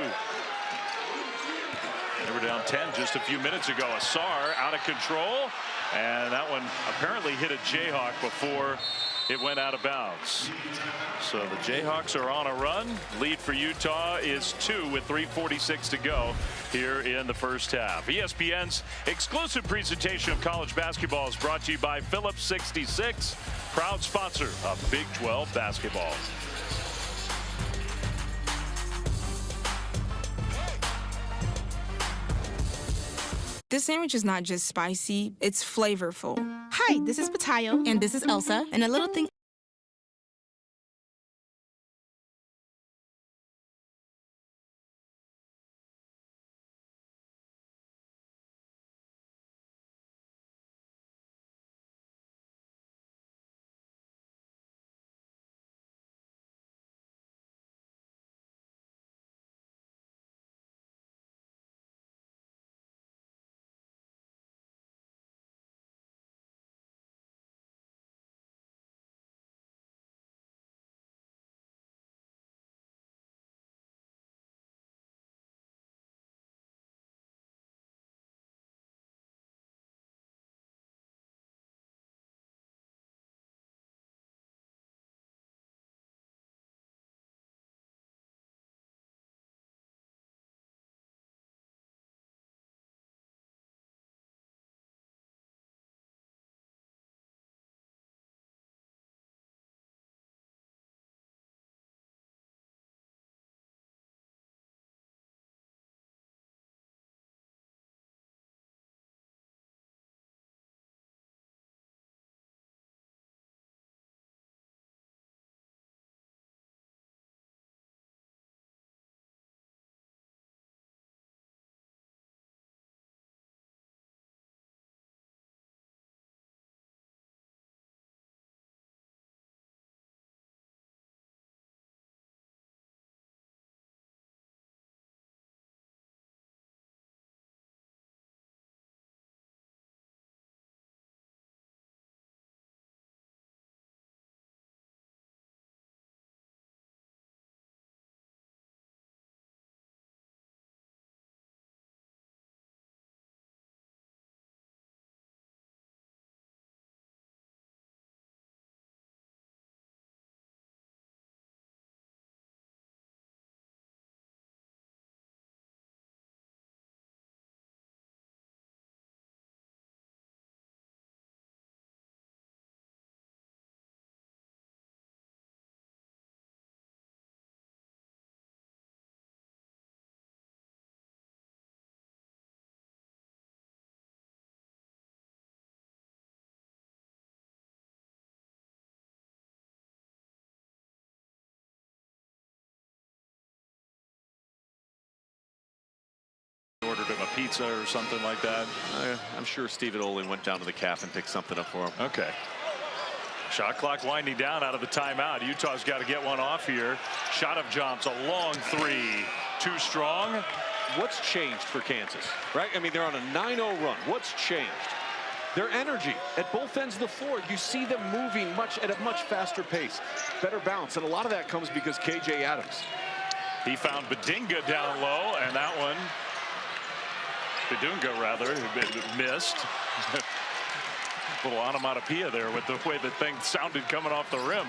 They were down 10 just a few minutes ago. Asar out of control, and that one apparently hit a Jayhawk before it went out of bounds. So the Jayhawks are on a run. Lead for Utah is 2 with 3:46 to go here in the first half. ESPN's exclusive presentation of college basketball is brought to you by Phillips 66, proud sponsor of Big 12 basketball. This sandwich is not just spicy, it's flavorful. Hi, this is Patayo. And this is Elsa. And a little thing him a pizza or something like that. I'm sure Stephen Olin went down to the calf and picked something up for him. Okay. Shot clock winding down out of the timeout. Utah's got to get one off here. Shot of jumps, a long three. Too strong. What's changed for Kansas, right? I mean, they're on a 9-0 run. What's changed? Their energy at both ends of the floor. You see them moving at a much faster pace, better bounce, and a lot of that comes because KJ Adams. He found Badinga down low, and that one, Badunga rather, missed. Little onomatopoeia there with the way the thing sounded coming off the rim.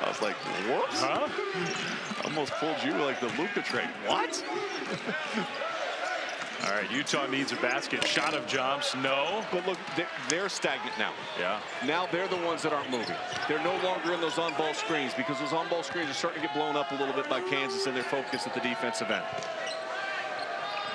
I was like, whoops. Huh? Almost pulled you like the Luka trade. What? All right, Utah needs a basket. Shot of jumps, no. But look, they're stagnant now. Yeah. Now they're the ones that aren't moving. They're no longer in those on-ball screens because those on-ball screens are starting to get blown up a little bit by Kansas and their focus at the defensive end.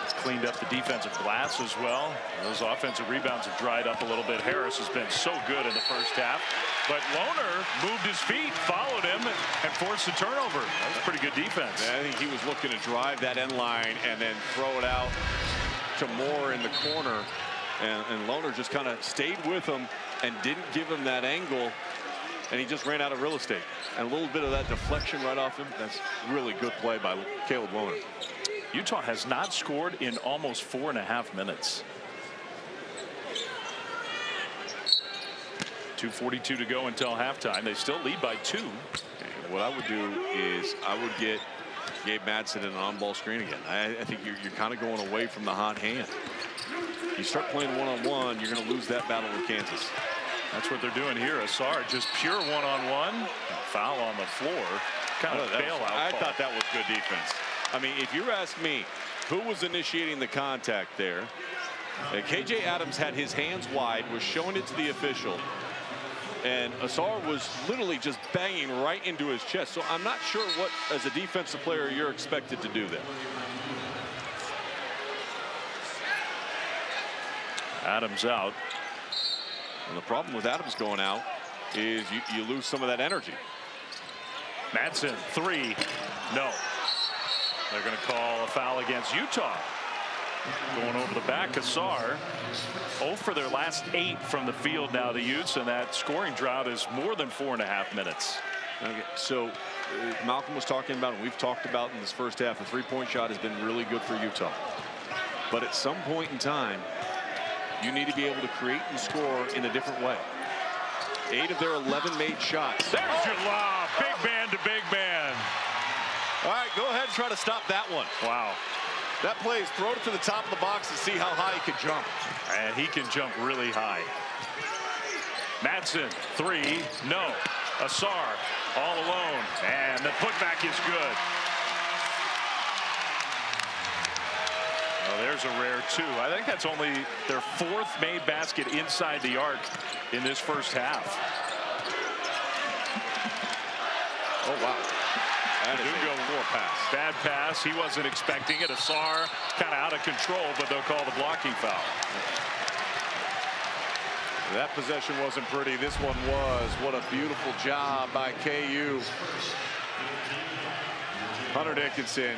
It's cleaned up the defensive glass as well. Those offensive rebounds have dried up a little bit. Harris has been so good in the first half. But Lohner moved his feet, followed him, and forced the turnover. That was pretty good defense. Yeah, I think he was looking to drive that end line and then throw it out to Moore in the corner. And Lohner just kind of stayed with him and didn't give him that angle. And he just ran out of real estate. And a little bit of that deflection right off him. That's really good play by Caleb Lohner. Utah has not scored in almost 4.5 minutes. 2:42 to go until halftime. They still lead by 2. And what I would do is I would get Gabe Madsen in an on-ball screen again. I think you're kind of going away from the hot hand. You start playing one-on-one, you're going to lose that battle with Kansas. That's what they're doing here. Asar just pure one-on-one. Foul on the floor. Kind of bailout. I thought that was good defense. I mean, if you ask me, who was initiating the contact there? KJ Adams had his hands wide, was showing it to the official. And Asar was literally just banging right into his chest. So I'm not sure what, as a defensive player, you're expected to do there. Adams out. And the problem with Adams going out is you lose some of that energy. Madsen, 3. No. They're going to call a foul against Utah. Going over the back, Asar. 0 for their last 8 from the field now, the Utes, and that scoring drought is more than 4.5 minutes. Okay, so Malcolm was talking about, and we've talked about in this first half, the three-point shot has been really good for Utah. But at some point in time, you need to be able to create and score in a different way. 8 of their 11 made shots. There's your lob. Big man to big man. All right, go ahead and try to stop that one. Wow. That play is throw it to the top of the box and see how high he can jump. And he can jump really high. Madsen, 3. No. Asar all alone. And the putback is good. Oh, there's a rare 2. I think that's only their 4th made basket inside the arc in this first half. Oh, wow. That is a poor pass. Bad pass. He wasn't expecting it. Asar kind of out of control, but they'll call the blocking foul. That possession wasn't pretty. This one was. What a beautiful job by KU. Hunter Dickinson,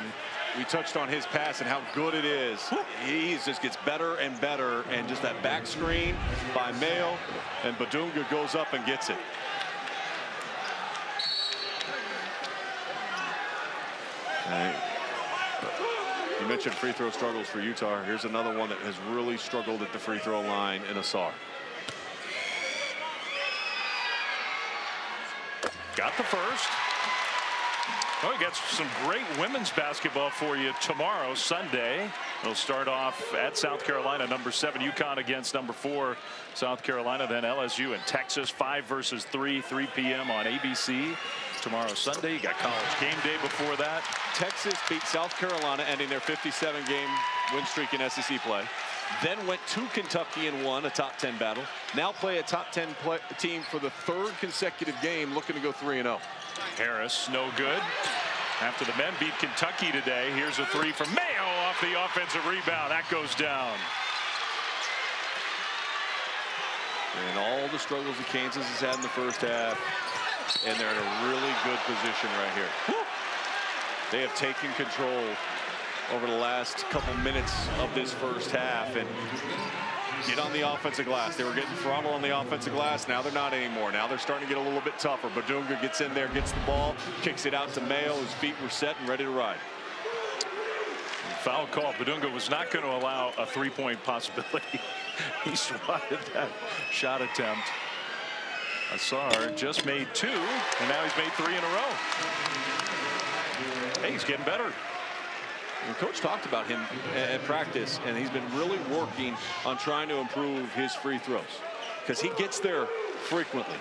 we touched on his pass and how good it is. He just gets better and better. And just that back screen by Mayo, and Badunga goes up and gets it. You mentioned free throw struggles for Utah. Here's another one that has really struggled at the free throw line in Asar. Got the first. Oh, we got some great women's basketball for you tomorrow, Sunday. We'll start off at South Carolina, number 7 UConn against number 4 South Carolina, then LSU and Texas, 5 versus 3, 3 p.m. on ABC. Tomorrow, Sunday. You got college game day before that. Texas beat South Carolina, ending their 57-game win streak in SEC play. Then went to Kentucky and won a top 10 battle. Now play a top 10 team for the 3rd consecutive game, looking to go 3-0. Harris, no good. After the men beat Kentucky today, here's a 3 from Mayo off the offensive rebound. That goes down. And all the struggles that Kansas has had in the first half, and they're in a really good position right here. They have taken control over the last couple minutes of this first half and get on the offensive glass. They were getting throttled on the offensive glass. Now they're not anymore. Now they're starting to get a little bit tougher. Badunga gets in there, gets the ball, kicks it out to Mayo. His feet were set and ready to ride. Foul call. Badunga was not going to allow a three-point possibility. He swatted that shot attempt. Asar just made 2, and now he's made 3 in a row. Hey, he's getting better. And Coach talked about him at practice, and he's been really working on trying to improve his free throws because he gets there frequently.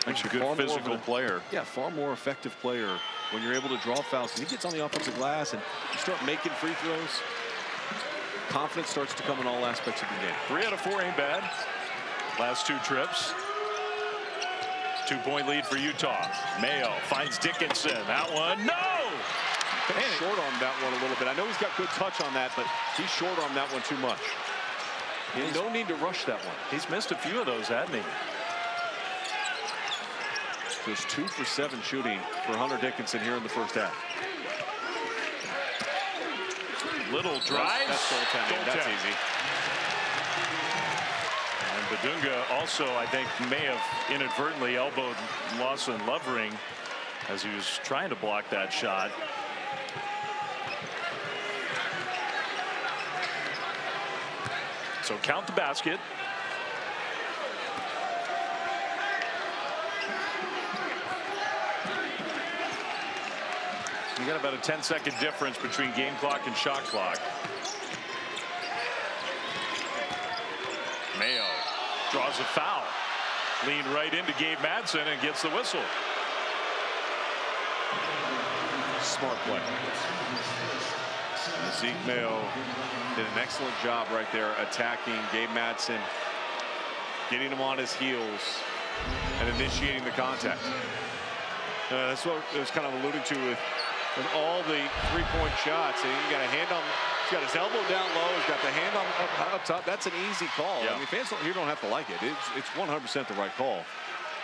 He's a good physical player. Yeah, far more effective player when you're able to draw fouls. He gets on the offensive glass and you start making free throws. Confidence starts to come in all aspects of the game. 3 out of 4 ain't bad. Last 2 trips. 2-point lead for Utah. Mayo finds Dickinson. That one, no! Short on that one a little bit. I know he's got good touch on that, but he's short on that one too much. No need to rush that one. He's missed a few of those, hasn't he? Just 2 for 7 shooting for Hunter Dickinson here in the first half. Little drives. That's goaltending. That's easy. And Badunga also, I think, may have inadvertently elbowed Lawson Lovering as he was trying to block that shot. So count the basket. You got about a 10-second difference between game clock and shot clock. Mayo draws a foul. Leaned right into Gabe Madsen and gets the whistle. Smart play. And Zeke Mayo did an excellent job right there attacking Gabe Madsen, getting him on his heels and initiating the contact. That's what I was kind of alluding to with all the three-point shots. And you got a hand on, he's got his elbow down low, he's got the hand on up top. That's an easy call. Yeah. I mean, fans here don't have to like it. It's 100% the right call.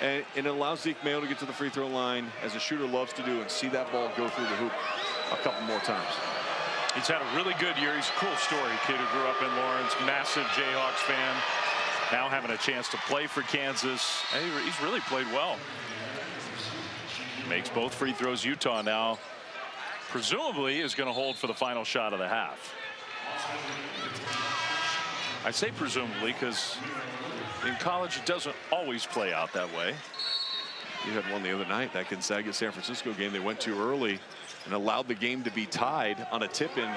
And it allows Zeke Mayo to get to the free throw line, as a shooter loves to do, and see that ball go through the hoop a couple more times. He's had a really good year. He's a cool story. Kid who grew up in Lawrence, massive Jayhawks fan. Now having a chance to play for Kansas. And he's really played well. Makes both free throws. Utah now presumably is going to hold for the final shot of the half. I say presumably because in college it doesn't always play out that way. You had one the other night, that Gonzaga-San Francisco game. They went too early and allowed the game to be tied on a tip-in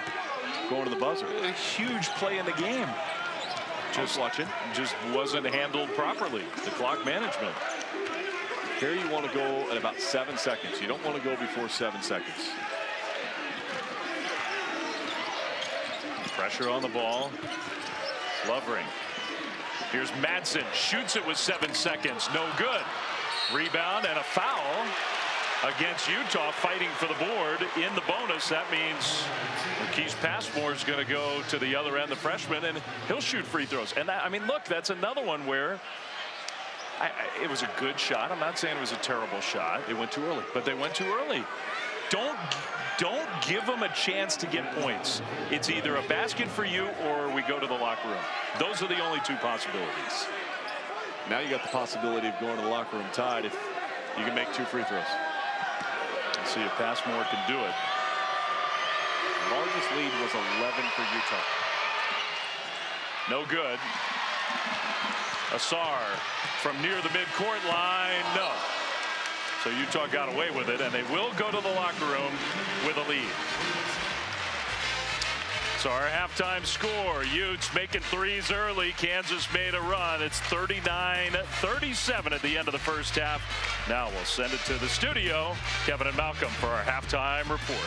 going to the buzzer. A huge play in the game. Just wasn't handled properly. The clock management. Here you want to go at about 7 seconds. You don't want to go before 7 seconds. Pressure on the ball. Lovering. Here's Madsen. Shoots it with 7 seconds. No good. Rebound and a foul against Utah, fighting for the board in the bonus. That means Marquise Passmore is going to go to the other end, the freshman, and he'll shoot free throws. And that, I mean, look, that's another one where it was a good shot. I'm not saying it was a terrible shot. They went too early. But they went too early. Don't give them a chance to get points. It's either a basket for you or we go to the locker room. Those are the only 2 possibilities. Now you got the possibility of going to the locker room tied if you can make 2 free throws. Let's see if Passmore can do it. The largest lead was 11 for Utah. No good. Asar from near the midcourt line. No. So Utah got away with it, and they will go to the locker room with a lead. So our halftime score, Utes making threes early. Kansas made a run. It's 39-37 at the end of the first half. Now we'll send it to the studio. Kevin and Malcolm for our halftime report.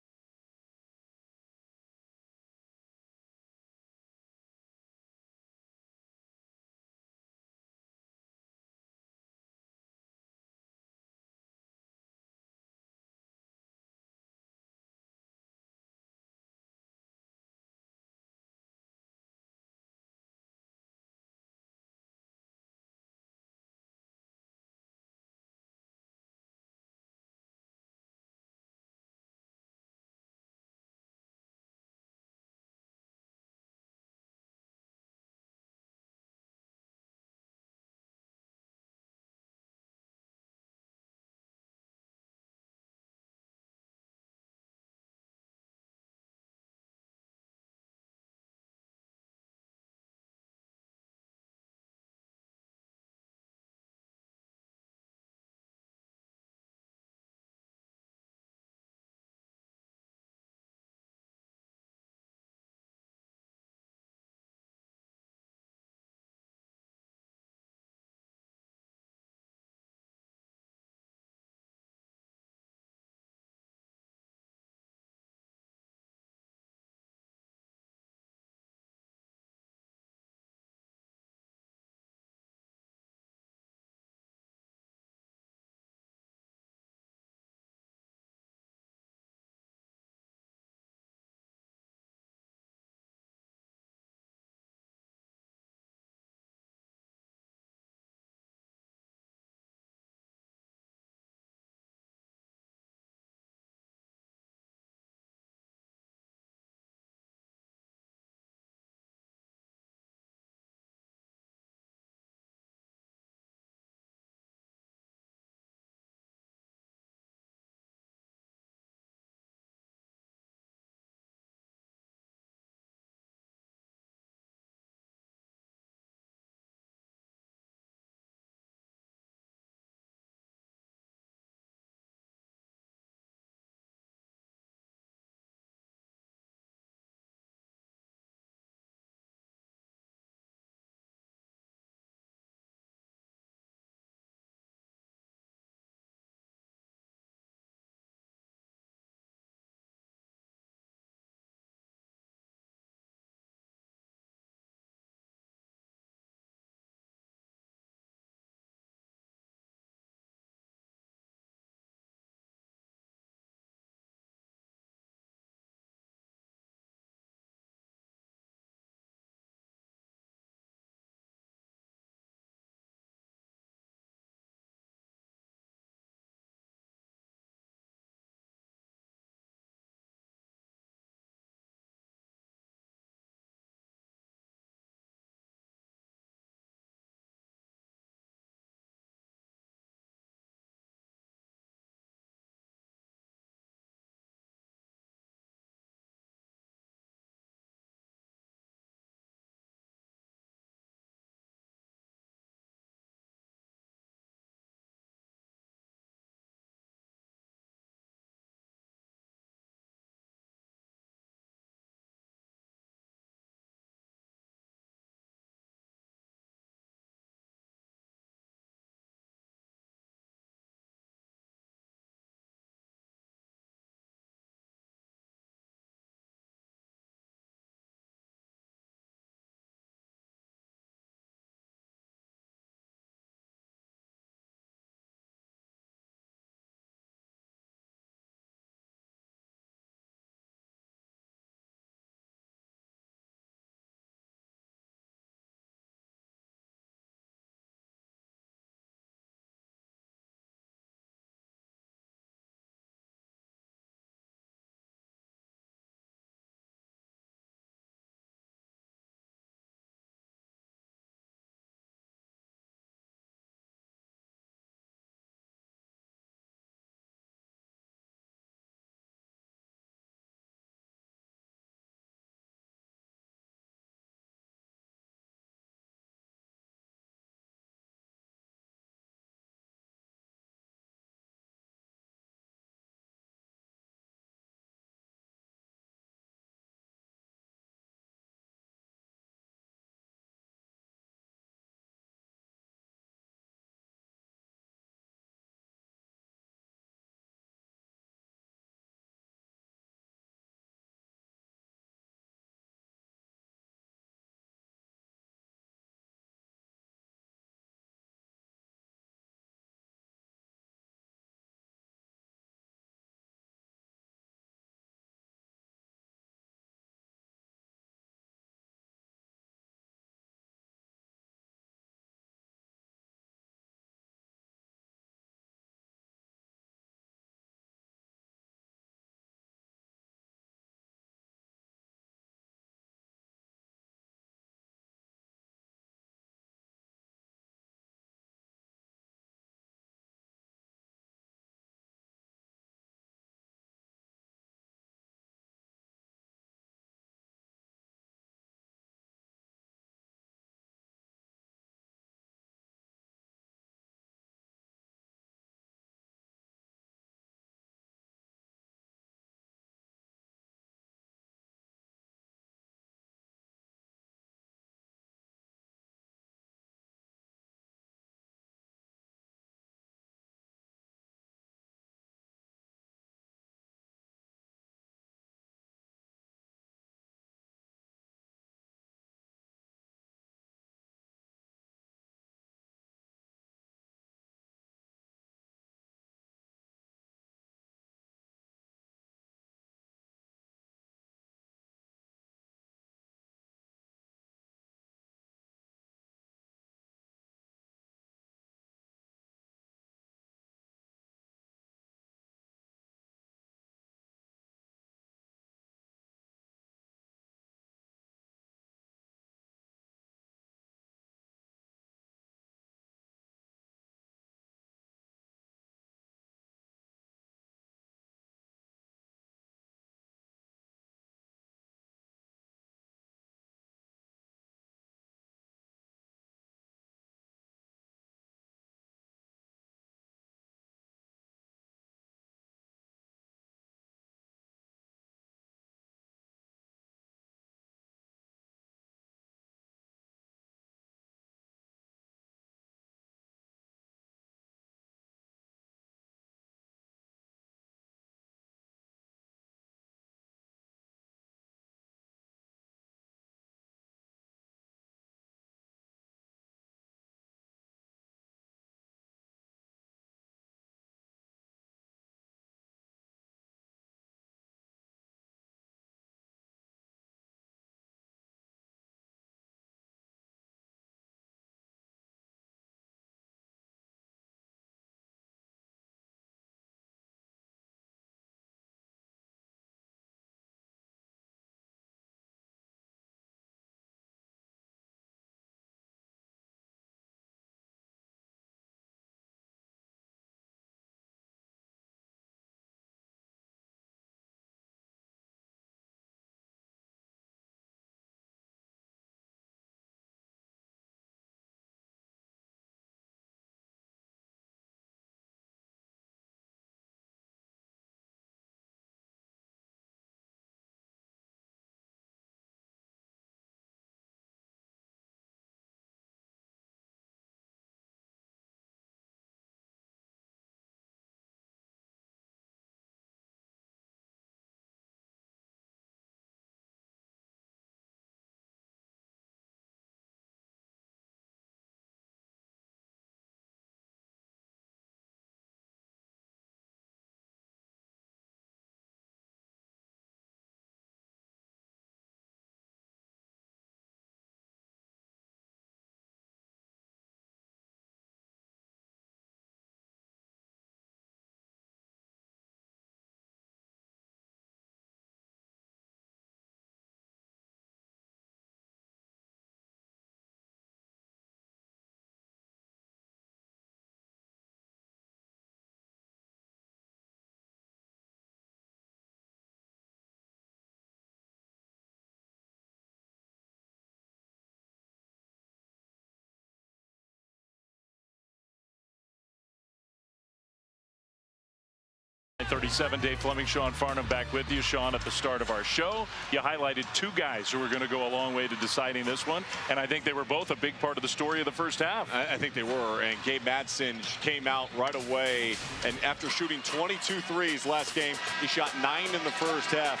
37, Dave Fleming, Sean Farnham back with you. Sean, at the start of our show, you highlighted two guys who were going to go a long way to deciding this one, and I think they were both a big part of the story of the first half. I think they were, and Gabe Madsen came out right away, and after shooting 22 threes last game, he shot 9 in the first half,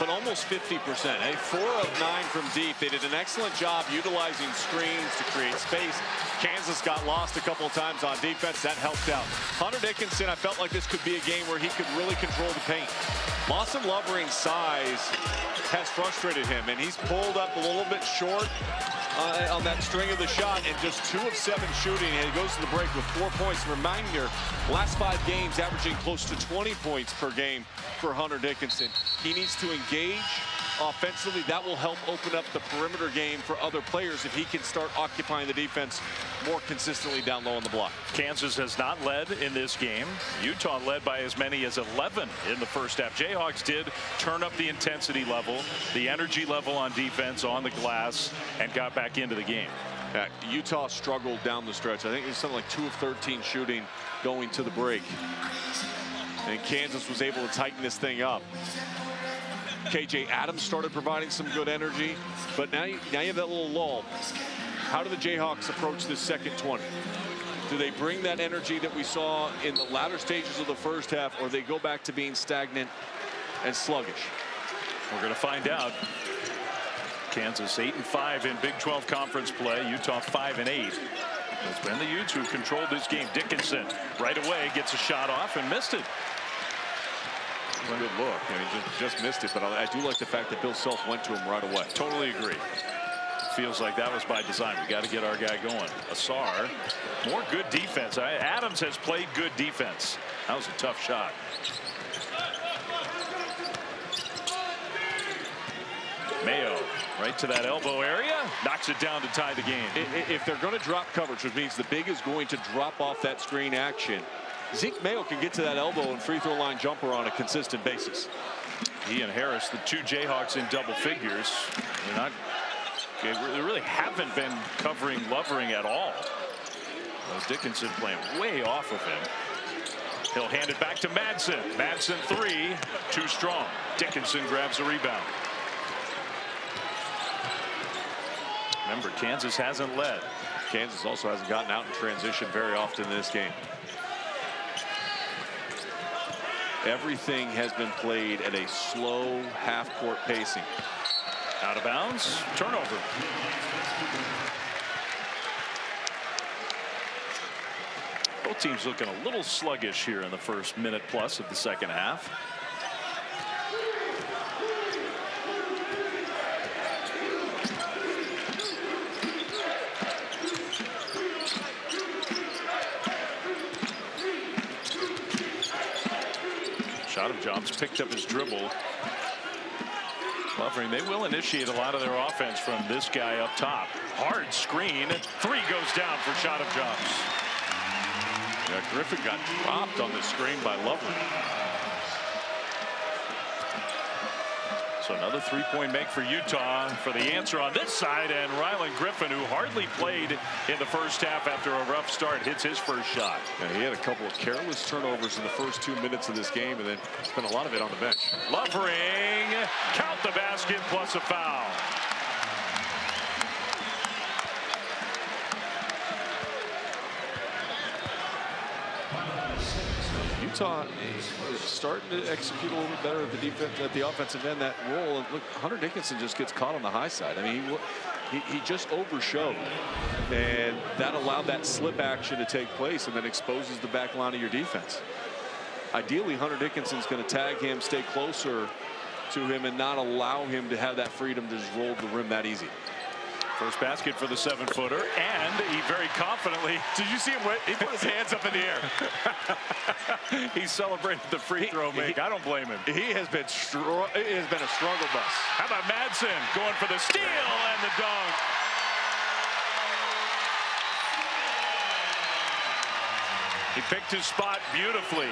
but almost 50%. 4 of 9 from deep. They did an excellent job utilizing screens to create space. Kansas got lost a couple of times on defense. That helped out. Hunter Dickinson, I felt like this could be a game where he could really control the paint. Lawson Lovering's size has frustrated him, and he's pulled up a little bit short on that string of the shot, and just 2 of 7 shooting, and he goes to the break with 4 points. Reminder, last 5 games averaging close to 20 points per game for Hunter Dickinson. He needs to engage offensively. That will help open up the perimeter game for other players if he can start occupying the defense more consistently down low on the block. Kansas has not led in this game. Utah led by as many as 11 in the first half. Jayhawks did turn up the intensity level, the energy level on defense, on the glass, and got back into the game. Utah struggled down the stretch. I think it was something like 2 of 13 shooting going to the break. And Kansas was able to tighten this thing up. KJ Adams started providing some good energy, but now you have that little lull. How do the Jayhawks approach this second 20? Do they bring that energy that we saw in the latter stages of the first half, or they go back to being stagnant and sluggish? We're going to find out. Kansas 8-5 in Big 12 conference play. Utah 5-8. It's been the Utes who've controlled this game. Dickinson right away gets a shot off and missed it. Good look, and he just missed it, but I do like the fact that Bill Self went to him right away. Totally agree. Feels like that was by design. We got to get our guy going. Asar, more good defense. Adams has played good defense. That was a tough shot. Mayo right to that elbow area, knocks it down to tie the game. If they're going to drop coverage, which means the big is going to drop off that screen action, Zeke Mayo can get to that elbow and free throw line jumper on a consistent basis. He and Harris, the 2 Jayhawks in double figures. They really haven't been covering Lovering at all. Dickinson playing way off of him. He'll hand it back to Madsen. Madsen 3, too strong. Dickinson grabs a rebound. Remember, Kansas hasn't led. Kansas also hasn't gotten out in transition very often in this game. Everything has been played at a slow half-court pacing. Out of bounds, turnover. Both teams looking a little sluggish here in the first minute plus of the second half. Shot of Jobs picked up his dribble. Lovering, they will initiate a lot of their offense from this guy up top. Hard screen. 3 goes down for Shot of Jobs. Yeah, Griffin got dropped on the screen by Lovering. So another 3-point make for Utah for the answer on this side, and Rylan Griffin, who hardly played in the first half after a rough start, hits his first shot. Yeah, he had a couple of careless turnovers in the first 2 minutes of this game, and then spent a lot of it on the bench. Lovering, count the basket plus a foul. Utah is starting to execute a little bit better at the defense, at the offensive end, that role. And look, Hunter Dickinson just gets caught on the high side. I mean, he just overshowed, and that allowed that slip action to take place, and then exposes the back line of your defense. Ideally, Hunter Dickinson's going to tag him, stay closer to him, and not allow him to have that freedom to just roll the rim that easy. First basket for the 7-footer, and he very confidently. Did you see him? He put his hands up in the air. He celebrated the free throw make. I don't blame him. He has been it has been a struggle bus. How about Madsen going for the steal and the dunk? He picked his spot beautifully.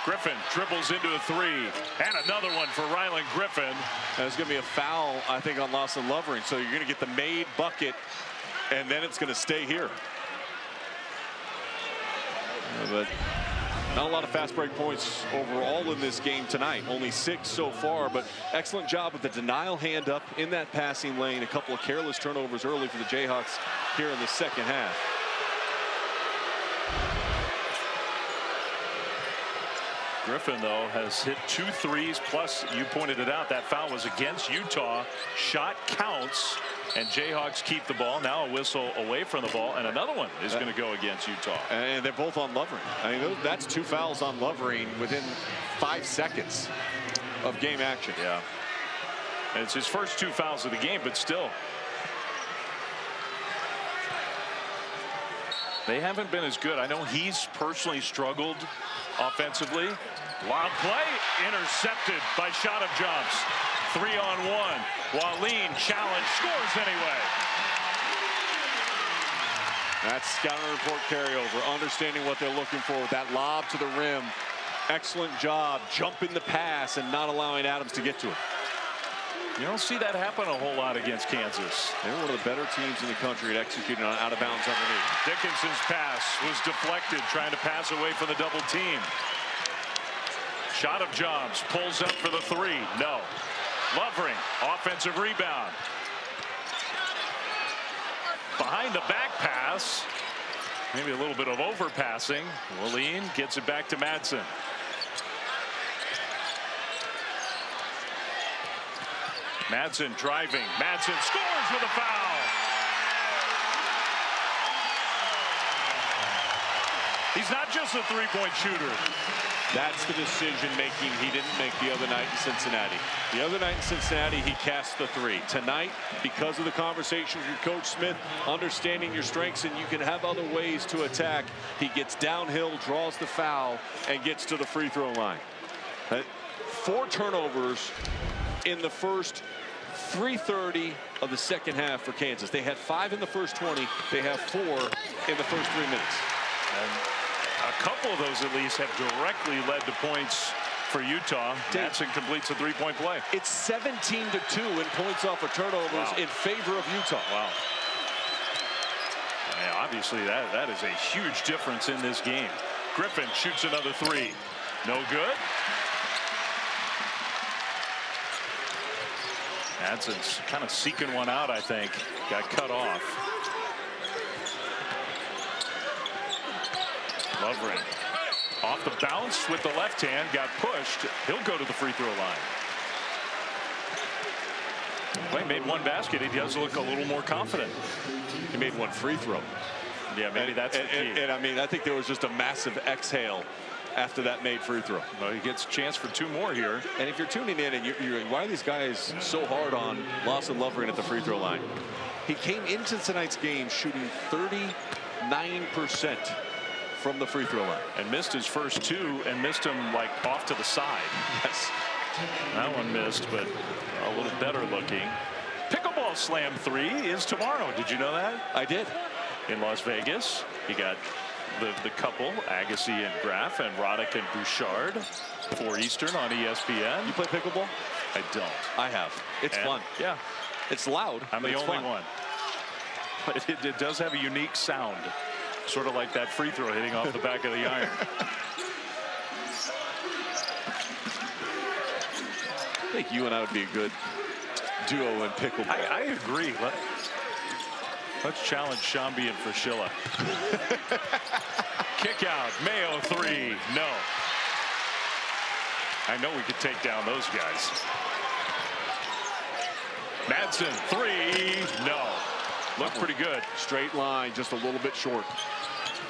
Griffin dribbles into a 3, and another one for Rylan Griffin. There's going to be a foul, I think, on Lawson Lovering. So you're going to get the made bucket, and then it's going to stay here. But Not a lot of fast break points overall in this game tonight. Only 6 so far, but excellent job with the denial hand up in that passing lane. A couple of careless turnovers early for the Jayhawks here in the second half. Griffin, though, has hit 2 threes, plus you pointed it out, that foul was against Utah. Shot counts, and Jayhawks keep the ball. Now a whistle away from the ball, and another one is going to go against Utah. And they're both on Lovering. I mean, that's 2 fouls on Lovering within 5 seconds of game action. Yeah. And it's his first 2 fouls of the game, but still. They haven't been as good. I know he's personally struggled offensively. Lob play, intercepted by Shot of Jumps. 3-on-1. Waleem challenge, scores anyway. That's scouting report carryover, understanding what they're looking for with that lob to the rim. Excellent job jumping the pass and not allowing Adams to get to it. You don't see that happen a whole lot against Kansas. They're one of the better teams in the country at executing on out of bounds underneath. Dickinson's pass was deflected, trying to pass away from the double team. Shot of Jobs pulls up for the 3. No. Lovering, offensive rebound. Behind the back pass. Maybe a little bit of overpassing. Waleem gets it back to Madsen. Madsen driving. Madsen scores with a foul. He's not just a three-point shooter. That's the decision making he didn't make the other night in Cincinnati. The other night in Cincinnati, he cast the 3. Tonight, because of the conversations with Coach Smith, understanding your strengths and you can have other ways to attack, he gets downhill, draws the foul, and gets to the free throw line. 4 turnovers in the first 3:30 of the second half for Kansas. They had 5 in the first 20. They have 4 in the first 3 minutes. And a couple of those at least have directly led to points for Utah. Madsen completes a 3-point play. It's 17-2 in points off of turnovers in favor of Utah. Wow. Yeah, obviously that is a huge difference in this game. Griffin shoots another 3. No good. Madsen's kind of seeking one out, I think. Got cut off. Lovering off the bounce with the left hand, got pushed. He'll go to the free throw line. Clay made 1 basket. He does look a little more confident. He made 1 free throw. Yeah, maybe that's the key. And I mean, I think there was just a massive exhale after that made free throw. Well, he gets a chance for 2 more here. And if you're tuning in and you're why are these guys so hard on Lawson Lovering at the free throw line? He came into tonight's game shooting 39% from the free throw line. And missed his first 2 and missed them like off to the side. Yes. That one missed, but a little better looking. Pickleball Slam 3 is tomorrow. Did you know that? I did. In Las Vegas. You got the couple, Agassi and Graf, and Roddick and Bouchard, 4 Eastern on ESPN. You play pickleball? I don't. I have. It's fun. Yeah. It's loud. I'm the only one. But it does have a unique sound. Sort of like that free throw hitting off the back of the iron. I think you and I would be a good duo in pickleball. I agree. Let's challenge Shambi and Fraschilla. Kick out. Mayo 3. No. I know we could take down those guys. Madsen 3. No. Looked pretty good. Straight line, just a little bit short.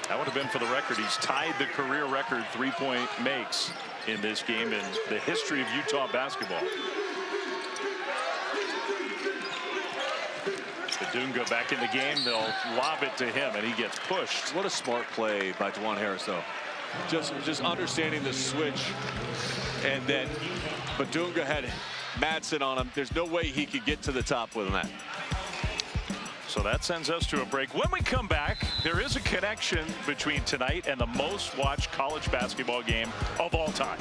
That would have been for the record. He's tied the career record 3-point makes in this game in the history of Utah basketball. Dunga back in the game. They'll lob it to him, and he gets pushed. What a smart play by DeJuan Harris, though. Just understanding the switch, and then Dunga had Madsen on him. There's no way he could get to the top with that. So that sends us to a break. When we come back, there is a connection between tonight and the most watched college basketball game of all time.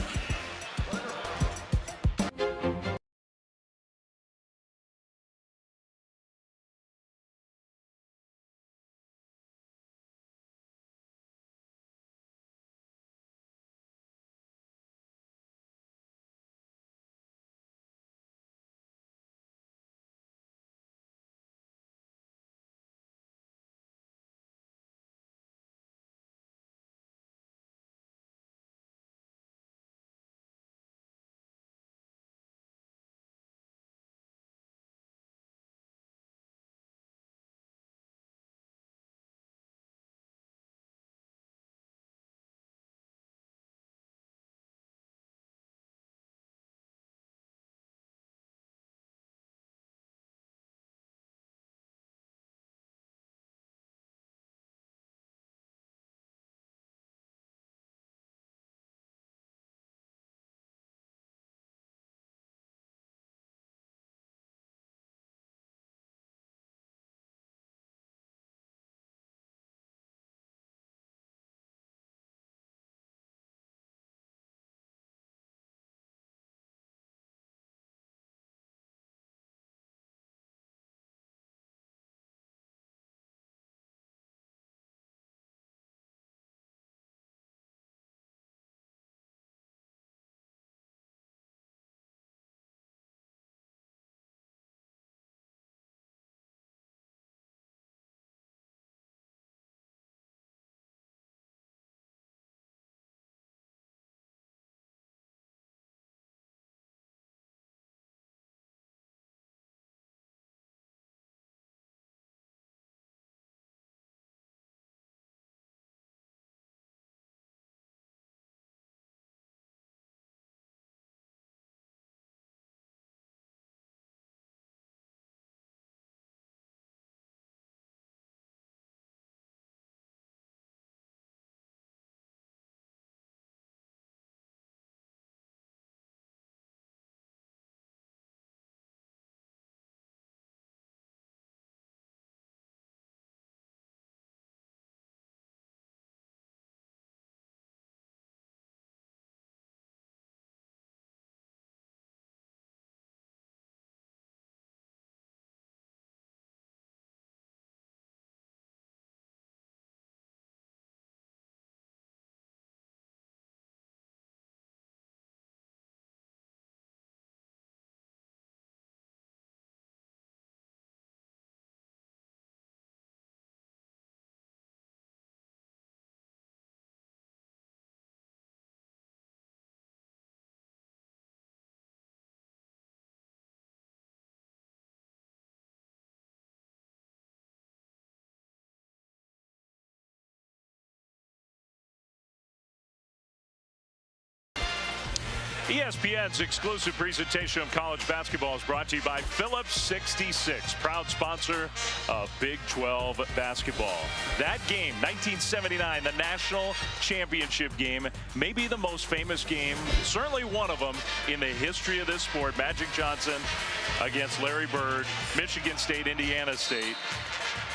ESPN's exclusive presentation of college basketball is brought to you by Phillips 66, proud sponsor of Big 12 basketball. That game, 1979, the national championship game, may be the most famous game, certainly one of them in the history of this sport. Magic Johnson against Larry Bird, Michigan State, Indiana State.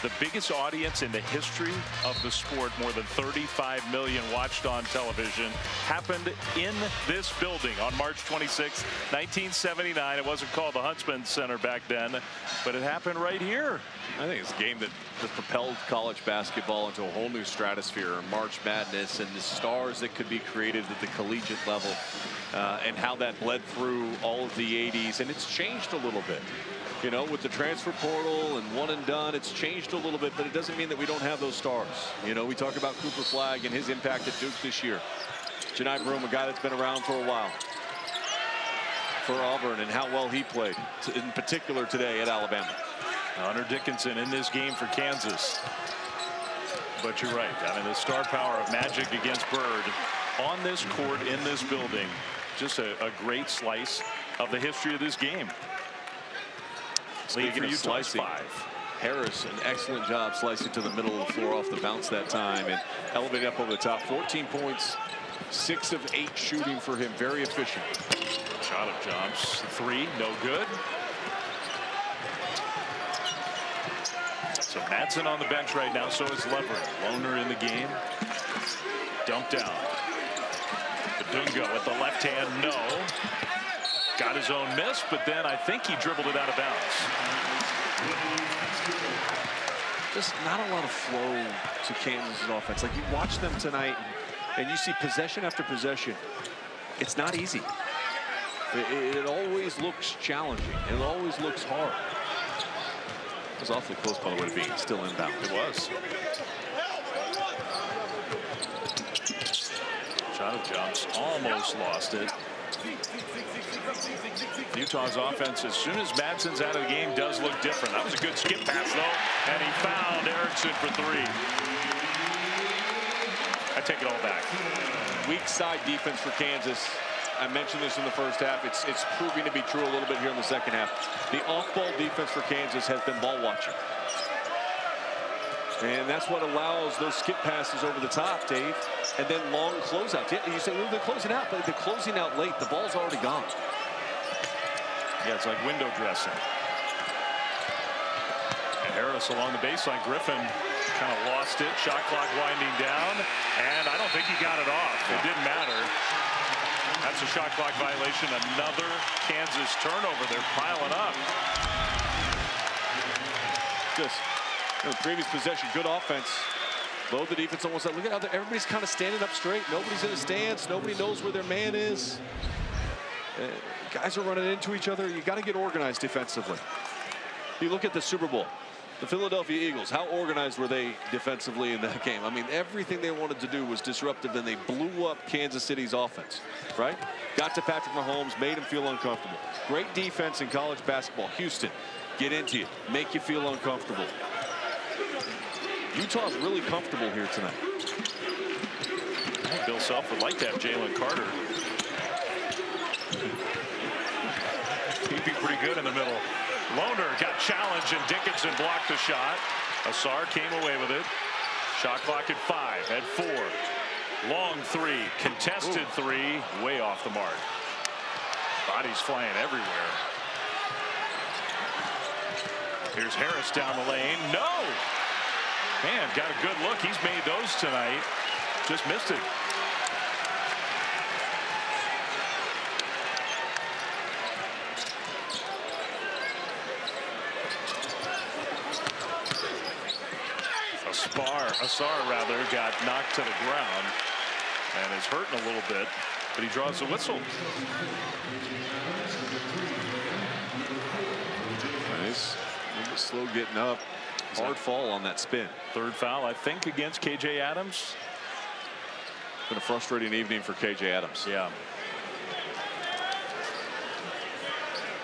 The biggest audience in the history of the sport, more than 35 million watched on television, happened in this building on March 26, 1979. It wasn't called the Huntsman Center back then, but it happened right here. I think it's a game that propelled college basketball into a whole new stratosphere, March Madness, and the stars that could be created at the collegiate level, and how that bled through all of the 80s. And it's changed a little bit. You know, with the transfer portal and one and done, it's changed a little bit, but it doesn't mean that we don't have those stars. You know, we talk about Cooper Flagg and his impact at Duke this year. Janai Broome, a guy that's been around for a while for Auburn, and how well he played, in particular today at Alabama. Hunter Dickinson in this game for Kansas. But you're right. I mean, the star power of Magic against Bird on this court in this building. Just a great slice of the history of this game. Speaking of slicing, Harris, an excellent job slicing to the middle of the floor off the bounce that time and elevating up over the top. 14 points, 6 of 8 shooting for him. Very efficient. Shot of jumps. 3, no good. So Madsen on the bench right now, so is Levering. Loner in the game. Dump down. Badunga with the left hand, no. Got his own miss, but then I think he dribbled it out of bounds. Just not a lot of flow to Kansas' offense. Like, you watch them tonight, and you see possession after possession. It's not easy. It always looks challenging. It always looks hard. It was awfully close, by the way, to being still inbound. It was. Shot of jumps, almost lost it. Utah's offense, as soon as Madsen's out of the game, does look different. That was a good skip pass, though, and he found Erickson for 3. I take it all back. Weak side defense for Kansas. I mentioned this in the first half. It's proving to be true a little bit here in the second half. The off-ball defense for Kansas has been ball watching. And that's what allows those skip passes over the top, Dave, and then long closeouts. Yeah, you say, well, they're closing out, but they're closing out late. The ball's already gone. Yeah, it's like window dressing. And Harris along the baseline. Griffin kind of lost it. Shot clock winding down, and I don't think he got it off. It didn't matter. That's a shot clock violation. Another Kansas turnover. They're piling up. Just in the previous possession, good offense. Load the defense almost up. Look at how everybody's kind of standing up straight. Nobody's in a stance. Nobody knows where their man is. Guys are running into each other. You got to get organized defensively. You look at the Super Bowl. The Philadelphia Eagles, how organized were they defensively in that game? I mean, everything they wanted to do was disruptive, and they blew up Kansas City's offense, right? Got to Patrick Mahomes, made him feel uncomfortable. Great defense in college basketball. Houston, get into you, make you feel uncomfortable. Utah's really comfortable here tonight. Bill Self would like to have Jalen Carter. He'd be pretty good in the middle. Loner got challenged, and Dickinson blocked the shot. Asar came away with it. Shot clock at 5, at 4. Long 3, contested 3, way off the mark. Bodies flying everywhere. Here's Harris down the lane. No! Man, got a good look. He's made those tonight. Just missed it. Asar rather got knocked to the ground and is hurting a little bit, but he draws the whistle. Nice. A little bit slow getting up. Hard fall on that spin. 3rd foul, I think, against KJ Adams. It's been a frustrating evening for KJ Adams. Yeah.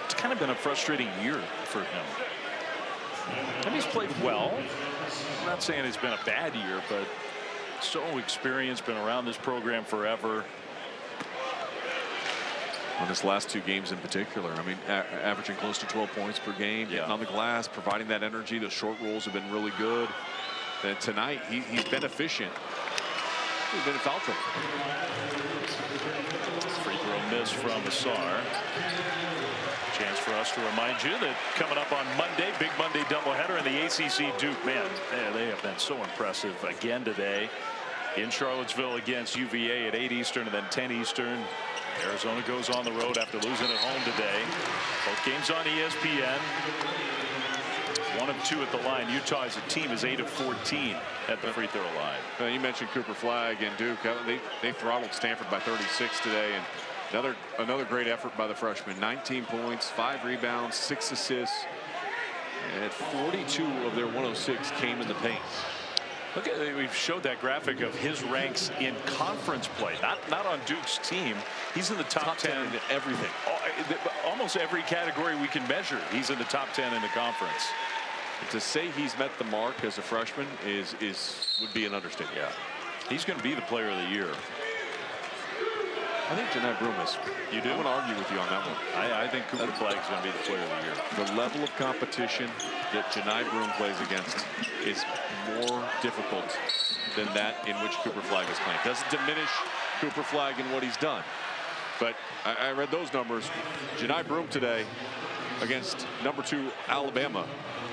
It's kind of been a frustrating year for him. And he's played well. I'm not saying it's been a bad year, but so experienced, been around this program forever. on his last 2 games in particular. I mean, averaging close to 12 points per game, getting on the glass, providing that energy. The short rolls have been really good. And tonight, he's been efficient. He's been in foul trouble. Free throw miss from Asar. Chance for us to remind you that coming up on Monday, big Monday doubleheader in the ACC. Duke, man, they have been so impressive again today in Charlottesville against UVA at 8 Eastern and then 10 Eastern. Arizona goes on the road after losing at home today. Both games on ESPN. 1 of 2 at the line. Utah as a team is 8 of 14 at the free throw line. You mentioned Cooper Flagg and Duke. They throttled Stanford by 36 today, and another great effort by the freshman. 19 points, 5 rebounds, 6 assists, and 42 of their 106 came in the paint. Look at, we've showed that graphic of his ranks in conference play, not on Duke's team. He's in the top 10 in everything. Almost every category we can measure, he's in the top 10 in the conference. To say he's met the mark as a freshman would be an understatement. Yeah, he's going to be the player of the year. I think Janai Broom is. You do? I'm going to argue with you on that one. I think Cooper Flagg is going to be the player of the year. The level of competition that Janai Broom plays against is more difficult than that in which Cooper Flagg is playing. Doesn't diminish Cooper Flagg in what he's done. But I read those numbers. Janai Broom today against number 2 Alabama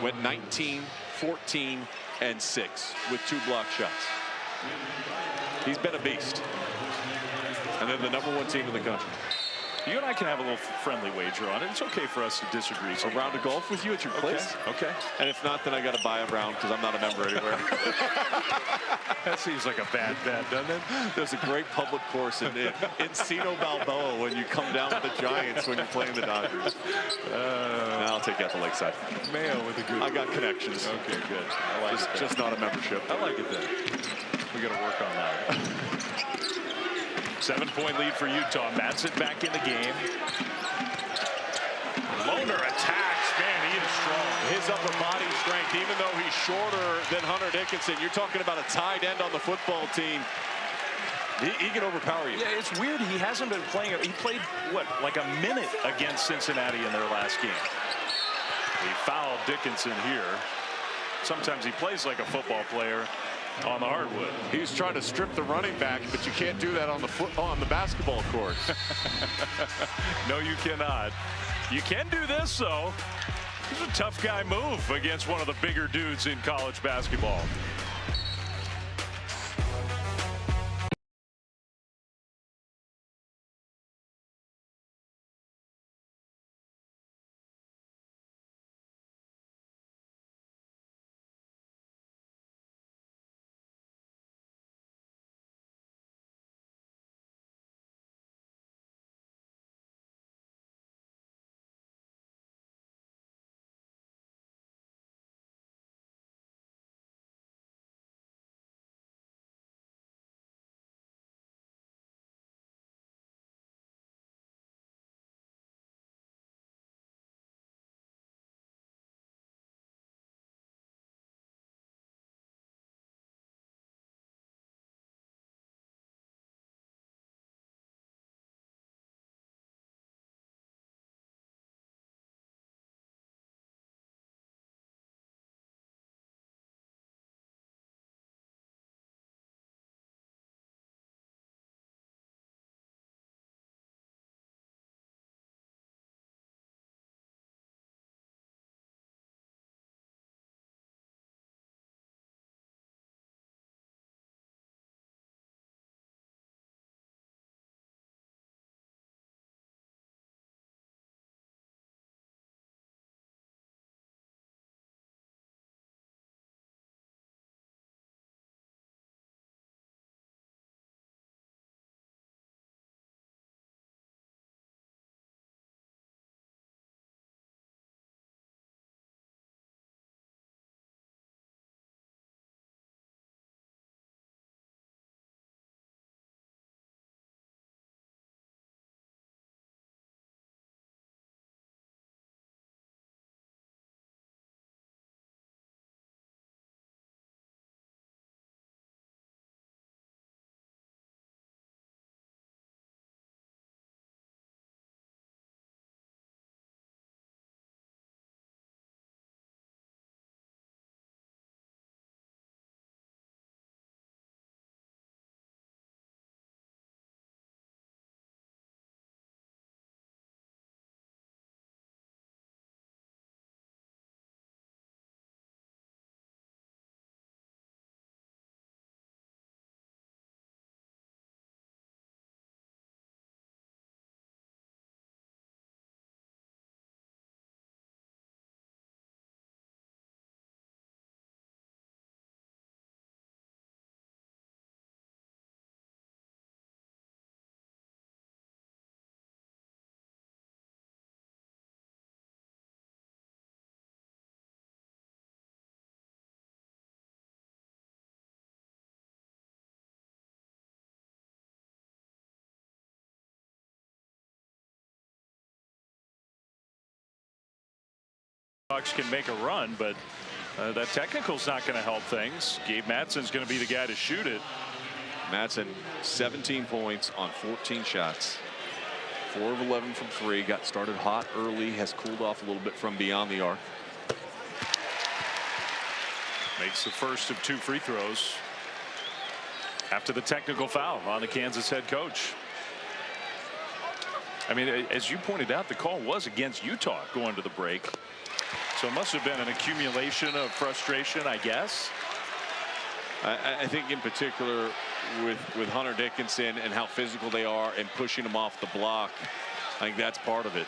went 19, 14, and 6 with 2 block shots. He's been a beast. And then the number 1 team in the country. You and I can have a little friendly wager on it. It's okay for us to disagree. A round of golf with you at your place? Okay. And if not, then I got to buy a round because I'm not a member anywhere. That seems like a bad bet, doesn't it? There's a great public course in Encino Balboa when you come down with the Giants when you're playing the Dodgers. I'll take you out to Lakeside. Mayo with a good. I got connections. Okay, good. I like just not a membership. I like it then. We got to work on that. 7-point lead for Utah. Matson back in the game. Lohner attacks. Man, he is strong. His upper body strength, even though he's shorter than Hunter Dickinson. You're talking about a tight end on the football team. He can overpower you. Yeah, it's weird. He hasn't been playing. He played, what, like a minute against Cincinnati in their last game. He fouled Dickinson here. Sometimes he plays like a football player on the hardwood. He was trying to strip the running back, but you can't do that on the basketball court. No, you cannot. You can do this, though. This is a tough guy move against one of the bigger dudes in college basketball. Bucks can make a run, but that technical's not going to help things. Gabe Madsen's going to be the guy to shoot it. Madsen, 17 points on 14 shots. 4 of 11 from 3. Got started hot early, has cooled off a little bit from beyond the arc. Makes the first of 2 free throws after the technical foul on the Kansas head coach. I mean, as you pointed out, the call was against Utah going to the break. So it must have been an accumulation of frustration, I guess. I think in particular with Hunter Dickinson and how physical they are and pushing them off the block, I think that's part of it.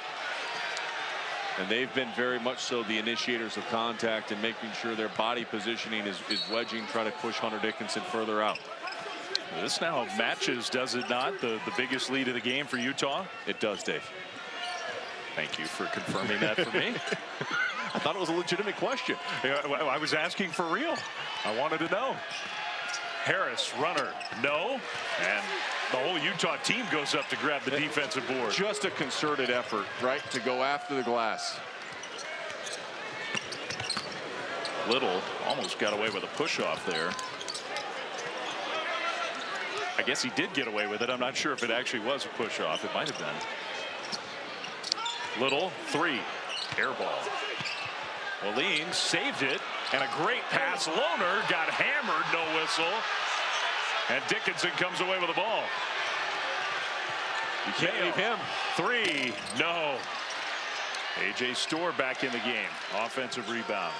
And they've been very much so the initiators of contact and making sure their body positioning is wedging, try to push Hunter Dickinson further out. This now matches, does it not, the biggest lead of the game for Utah? It does, Dave. Thank you for confirming that for me. I thought it was a legitimate question. Yeah, I was asking for real. I wanted to know. Harris, runner, no. And the whole Utah team goes up to grab the defensive board. Just a concerted effort, right, to go after the glass. Little almost got away with a push-off there. I guess he did get away with it. I'm not sure if it actually was a push-off. It might have been. Little, 3, air ball. Moline saved it, and a great pass. Lohner got hammered, no whistle. And Dickinson comes away with the ball. You can't leave him. 3, no. A.J. Storr back in the game. Offensive rebound.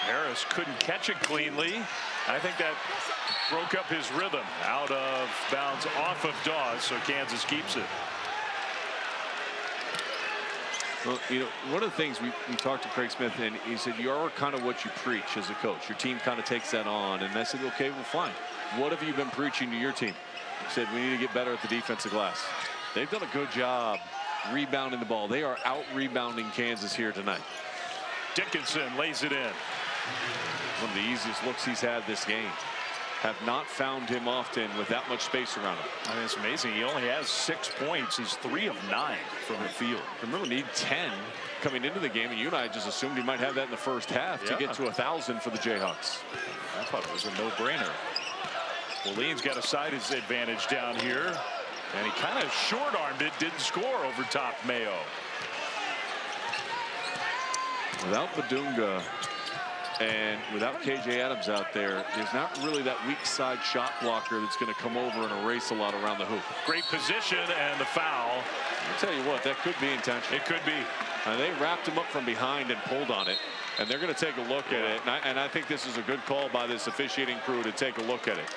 Harris couldn't catch it cleanly. I think that broke up his rhythm. Out of bounds off of Dawes, so Kansas keeps it. Well, you know, one of the things we talked to Craig Smith, and he said, you are kind of what you preach as a coach. Your team kind of takes that on. And I said, okay, well, fine. What have you been preaching to your team? He said, we need to get better at the defensive glass. They've done a good job rebounding the ball. They are out-rebounding Kansas here tonight. Dickinson lays it in. One of the easiest looks he's had this game. Have not found him often with that much space around him. I mean, it's amazing. He only has 6 points. He's 3 of 9 from the field. Remember, need 10 coming into the game, and you and I just assumed he might have that in the first half to get to 1,000 for the Jayhawks. I thought it was a no-brainer. Moline's got a side advantage down here, and he kind of short-armed it, didn't score over top Mayo. Without Badunga and without KJ Adams out there, there's not really that weak side shot blocker that's going to come over and erase a lot around the hoop. Great position and the foul. I'll tell you what, that could be intentional. It could be. They wrapped him up from behind and pulled on it, and they're going to take a look at it. And I think this is a good call by this officiating crew to take a look at it.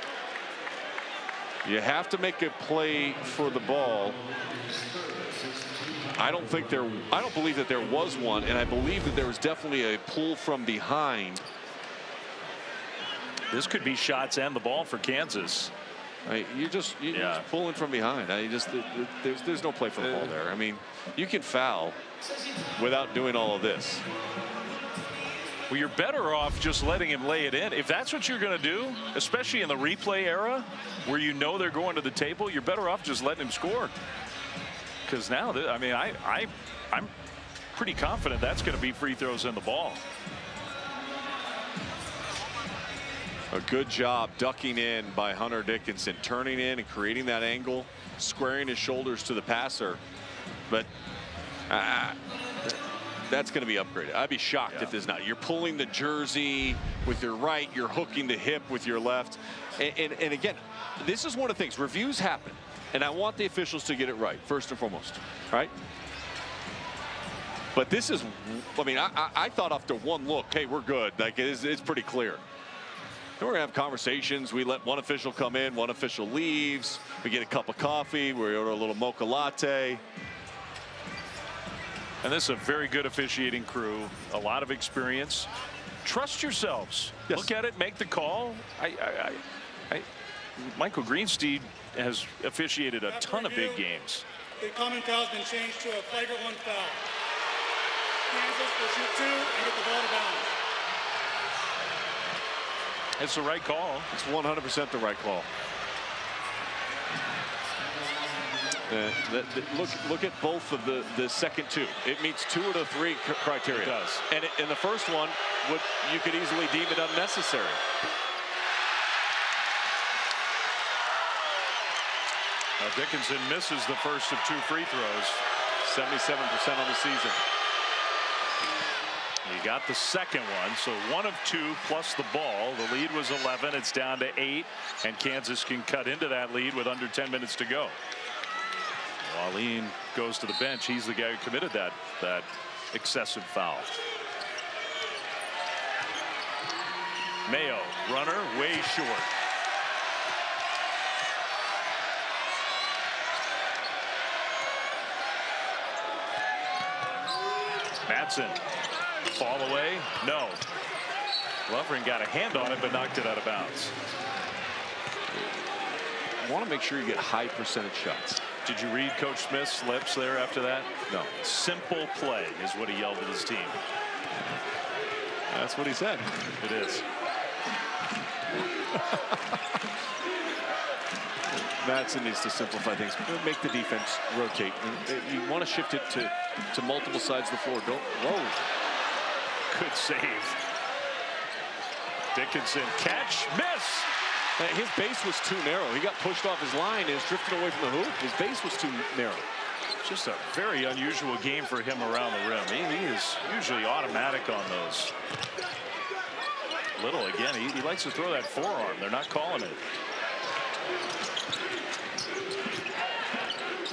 You have to make a play for the ball. I don't believe that there was one, and I believe that there was definitely a pull from behind. This could be shots and the ball for Kansas. You're just pulling from behind. There's no play for the ball there. I mean, you can foul without doing all of this. Well, you're better off just letting him lay it in. If that's what you're going to do, especially in the replay era where you know they're going to the table, you're better off just letting him score. Because now, I mean, I'm pretty confident that's going to be free throws in the ball. A good job ducking in by Hunter Dickinson, turning in and creating that angle, squaring his shoulders to the passer. But that's going to be upgraded. I'd be shocked if there's not. You're pulling the jersey with your right, you're hooking the hip with your left. And again, this is one of the things. Reviews happen. And I want the officials to get it right, first and foremost, right? But this is, I mean, I thought after one look, hey, we're good. Like, it's pretty clear. Then we're going to have conversations. We let one official come in, one official leaves. We get a cup of coffee. We order a little mocha latte. And this is a very good officiating crew, a lot of experience. Trust yourselves. Yes. Look at it, make the call. Michael Greensteed has officiated a ton of big games. The common foul has been changed to a flagrant 1 foul. Kansas will shoot 2 and get the ball to bounds. It's the right call. It's 100% the right call. Look at both of the second two. It meets 2 of the 3 criteria. It does. And in the first one, you could easily deem it unnecessary. Now Dickinson misses the first of 2 free throws. 77% on the season. He got the second one, so 1 of 2 plus the ball. The lead was 11. It's down to 8, and Kansas can cut into that lead with under 10 minutes to go. Wallin goes to the bench. He's the guy who committed that excessive foul. Mayo, runner, way short. Madsen, fall away, no. Lovren got a hand on it, but knocked it out of bounds. You want to make sure you get high percentage shots. Did you read Coach Smith's lips there after that? No. Simple play is what he yelled at his team. That's what he said. It is. Madsen needs to simplify things. Make the defense rotate. You want to shift it to multiple sides of the floor. Don't. Whoa. Good save. Dickinson, catch, miss. His base was too narrow. He got pushed off his line and is drifting away from the hoop. His base was too narrow. Just a very unusual game for him around the rim. He is usually automatic on those. Little again, he likes to throw that forearm. They're not calling it.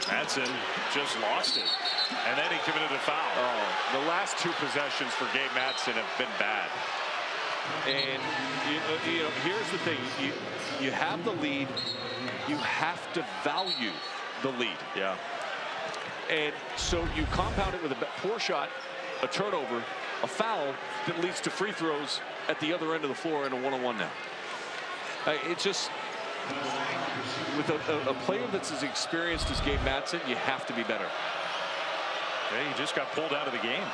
Madsen just lost it, and then he committed a foul. Oh, the last 2 possessions for Gabe Madsen have been bad. And you know, here's the thing: you have the lead, you have to value the lead. Yeah. And so you compound it with a poor shot, a turnover, a foul that leads to free throws at the other end of the floor in a one-on-one now. It's just, with a player that's as experienced as Gabe Madsen, you have to be better. Okay, he just got pulled out of the game.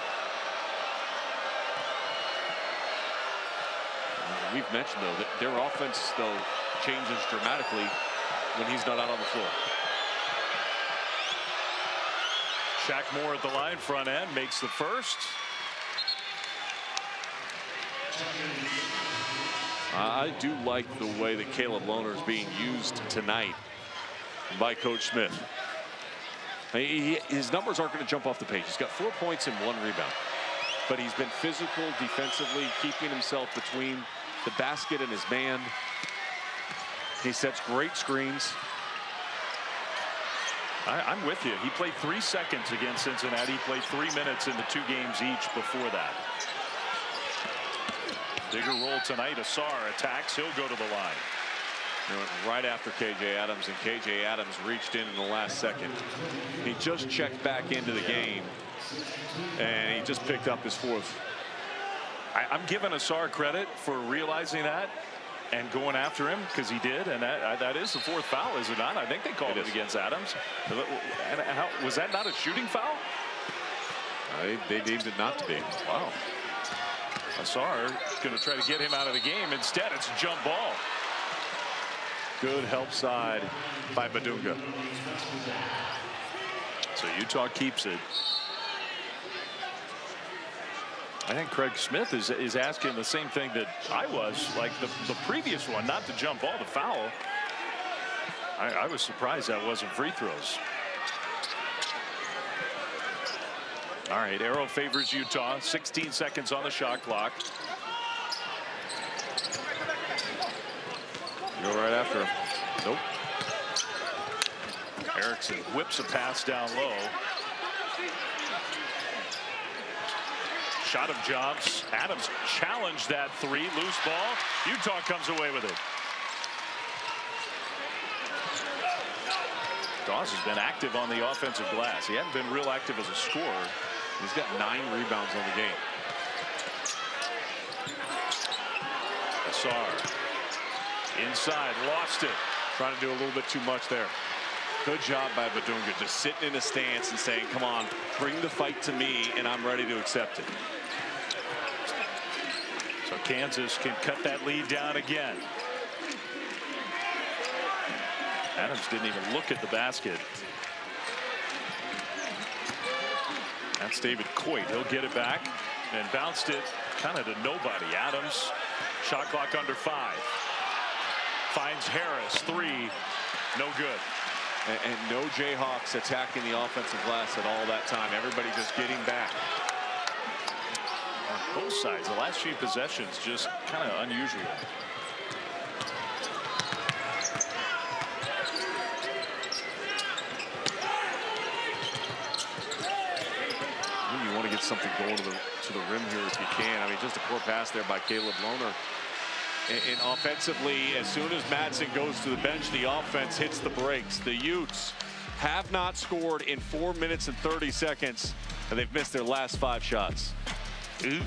We've mentioned, though, that their offense, though, changes dramatically when he's not out on the floor. Shaq Moore at the line, front end, makes the first. I do like the way that Caleb Lohner is being used tonight by Coach Smith. His numbers aren't going to jump off the page. He's got 4 points and 1 rebound. But he's been physical defensively, keeping himself between the basket and his man. He sets great screens. I'm with you. He played 3 seconds against Cincinnati. He played 3 minutes in the 2 games each before that. Bigger role tonight. Asar attacks. He'll go to the line. Right after KJ Adams, and KJ Adams reached in the last second. He just checked back into the game, and he just picked up his 4th. I'm giving Asar credit for realizing that and going after him, because he did, and that is the 4th foul, is it not? I think they called it against Adams. And was that not a shooting foul? They deemed it not to be. Wow. Asar going to try to get him out of the game. Instead, it's a jump ball. Good help side by Badunga. So Utah keeps it. I think Craig Smith is asking the same thing that I was, like the previous one, not the jump ball, the foul. I was surprised that wasn't free throws. All right, arrow favors Utah. 16 seconds on the shot clock. Go right after him. Nope. Erickson whips a pass down low. Shot of jumps. Adams challenged that 3. Loose ball. Utah comes away with it. Dawes has been active on the offensive glass. He hadn't been real active as a scorer. He's got 9 rebounds on the game. Asar inside, lost it. Trying to do a little bit too much there. Good job by Badunga, just sitting in a stance and saying, come on, bring the fight to me, and I'm ready to accept it. So Kansas can cut that lead down again. Adams didn't even look at the basket. That's David Coit. He'll get it back and bounced it kind of to nobody. Adams, shot clock under 5. Finds Harris, 3, no good. And no Jayhawks attacking the offensive glass at all that time. Everybody just getting back. On both sides, the last few possessions just kind of unusual. You want to get something going to the rim here if you can. I mean, just a poor pass there by Caleb Lohner. And offensively, as soon as Madsen goes to the bench, the offense hits the brakes. The Utes have not scored in 4 minutes and 30 seconds, and they've missed their last 5 shots. Ooh.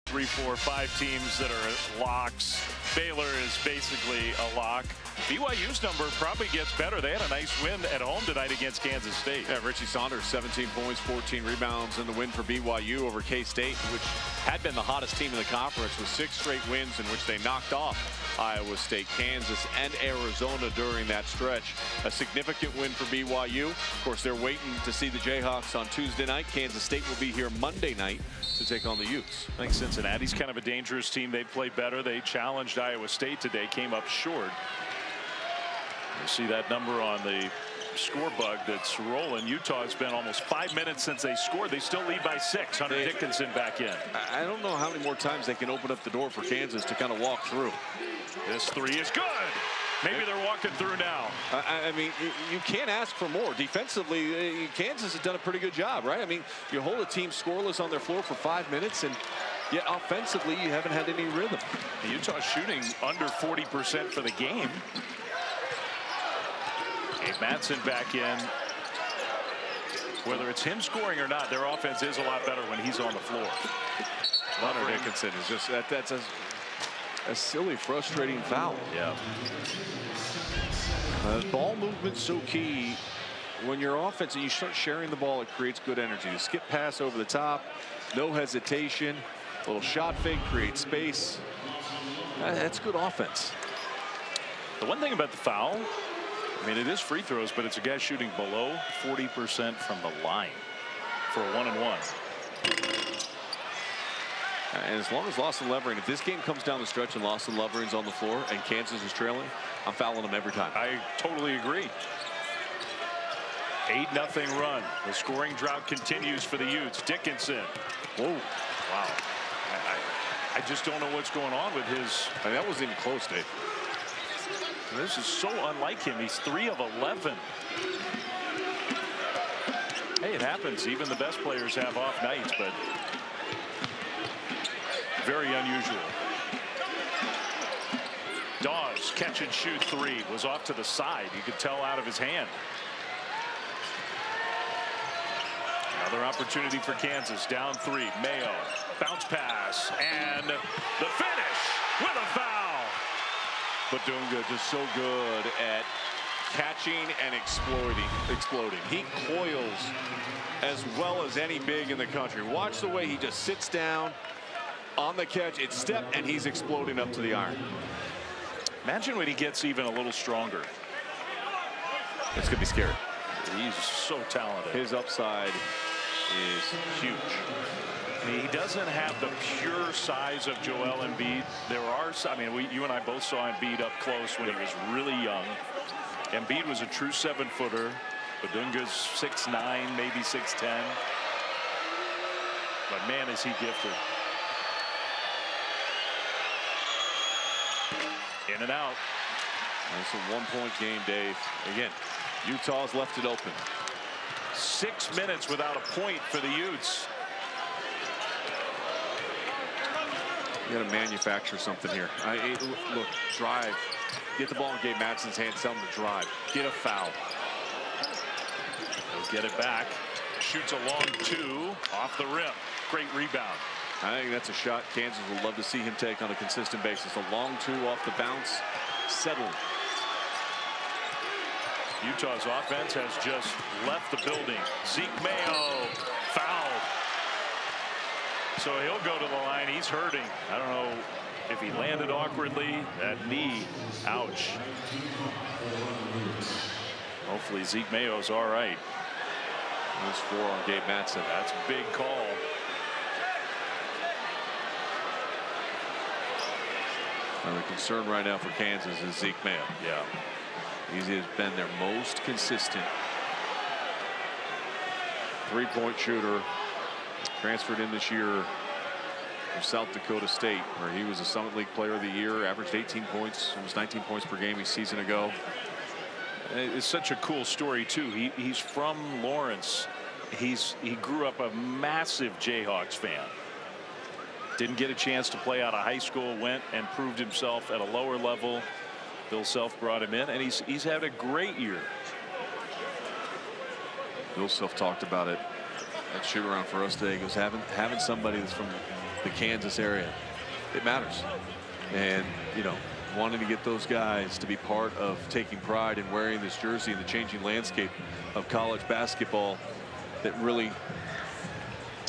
Three, 4, 5 teams that are locks. Baylor is basically a lock. BYU's number probably gets better. They had a nice win at home tonight against Kansas State. Yeah, Richie Saunders, 17 points, 14 rebounds in the win for BYU over K-State, which had been the hottest team in the conference with 6 straight wins in which they knocked off Iowa State, Kansas, and Arizona during that stretch. A significant win for BYU. Of course, they're waiting to see the Jayhawks on Tuesday night. Kansas State will be here Monday night to take on the Utes. I think Cincinnati's kind of a dangerous team. They play better. They challenged Iowa State today, came up short. You see that number on the score bug that's rolling. Utah has been almost 5 minutes since they scored. They still lead by 6. Hunter Dickinson back in. I don't know how many more times they can open up the door for Kansas to kind of walk through. This 3 is good. Maybe they're walking through now. I mean, you can't ask for more. Defensively, Kansas has done a pretty good job, right? I mean, you hold a team scoreless on their floor for 5 minutes, and Yet offensively, you haven't had any rhythm. Utah shooting under 40% for the game. Gabe Madsen back in. Whether it's him scoring or not, their offense is a lot better when he's on the floor. Leonard Dickinson is just that's a silly, frustrating foul. Yeah. Ball movement's so key. When you're offense and you start sharing the ball, it creates good energy. A skip pass over the top, no hesitation, a little shot fake, creates space. That's good offense. The one thing about the foul, I mean, it is free throws, but it's a guy shooting below 40% from the line for a 1-and-1. And as long as Lawson Levering, if this game comes down the stretch and Lawson Levering's on the floor and Kansas is trailing, I'm fouling him every time. I totally agree. 8-0 run. The scoring drought continues for the Utes. Dickinson. Whoa. Wow. I just don't know what's going on with his. I mean, that wasn't even close, Dave. This is so unlike him. He's 3 of 11. Hey, it happens. Even the best players have off nights, but very unusual. Dawes, catch and shoot 3, was off to the side. You could tell out of his hand. Another opportunity for Kansas. Down 3. Mayo. Bounce pass. And the finish with a foul. Badunga just so good at catching and exploding. He coils as well as any big in the country. Watch the way he just sits down on the catch. It's step, and he's exploding up to the iron. Imagine when he gets even a little stronger. It's going to be scary. He's so talented. His upside is huge. He doesn't have the pure size of Joel Embiid. There are, I mean, you and I both saw Embiid up close when he was really young. Embiid was a true 7-footer. Badunga's 6'9", maybe 6'10". But man, is he gifted. In and out. It's a 1-point game, Dave. Again, Utah's left it open. 6 minutes without a point for the Utes. You got to manufacture something here. Look, drive. Get the ball in Gabe Madsen's hands. Tell him to drive. Get a foul. He'll get it back. Shoots a long 2 off the rim. Great rebound. I think that's a shot Kansas would love to see him take on a consistent basis. A long 2 off the bounce. Settling. Utah's offense has just left the building. Zeke Mayo fouled. So he'll go to the line. He's hurting. I don't know if he landed awkwardly. That knee, ouch. Hopefully Zeke Mayo's all right. There's 4 on Gabe Madsen. That's a big call. Now the concern right now for Kansas is Zeke Mayo. Yeah. He has been their most consistent 3-point shooter. Transferred in this year from South Dakota State, where he was a Summit League Player of the Year, averaged 18 points, almost 19 points per game a season ago. It's such a cool story too. He's from Lawrence. He grew up a massive Jayhawks fan. Didn't get a chance to play out of high school, went and proved himself at a lower level. Bill Self brought him in, and he's had a great year. Bill Self talked about it at shoot around for us today. He goes, having somebody that's from the Kansas area, it matters. And you know, wanting to get those guys to be part of taking pride in wearing this jersey in the changing landscape of college basketball that really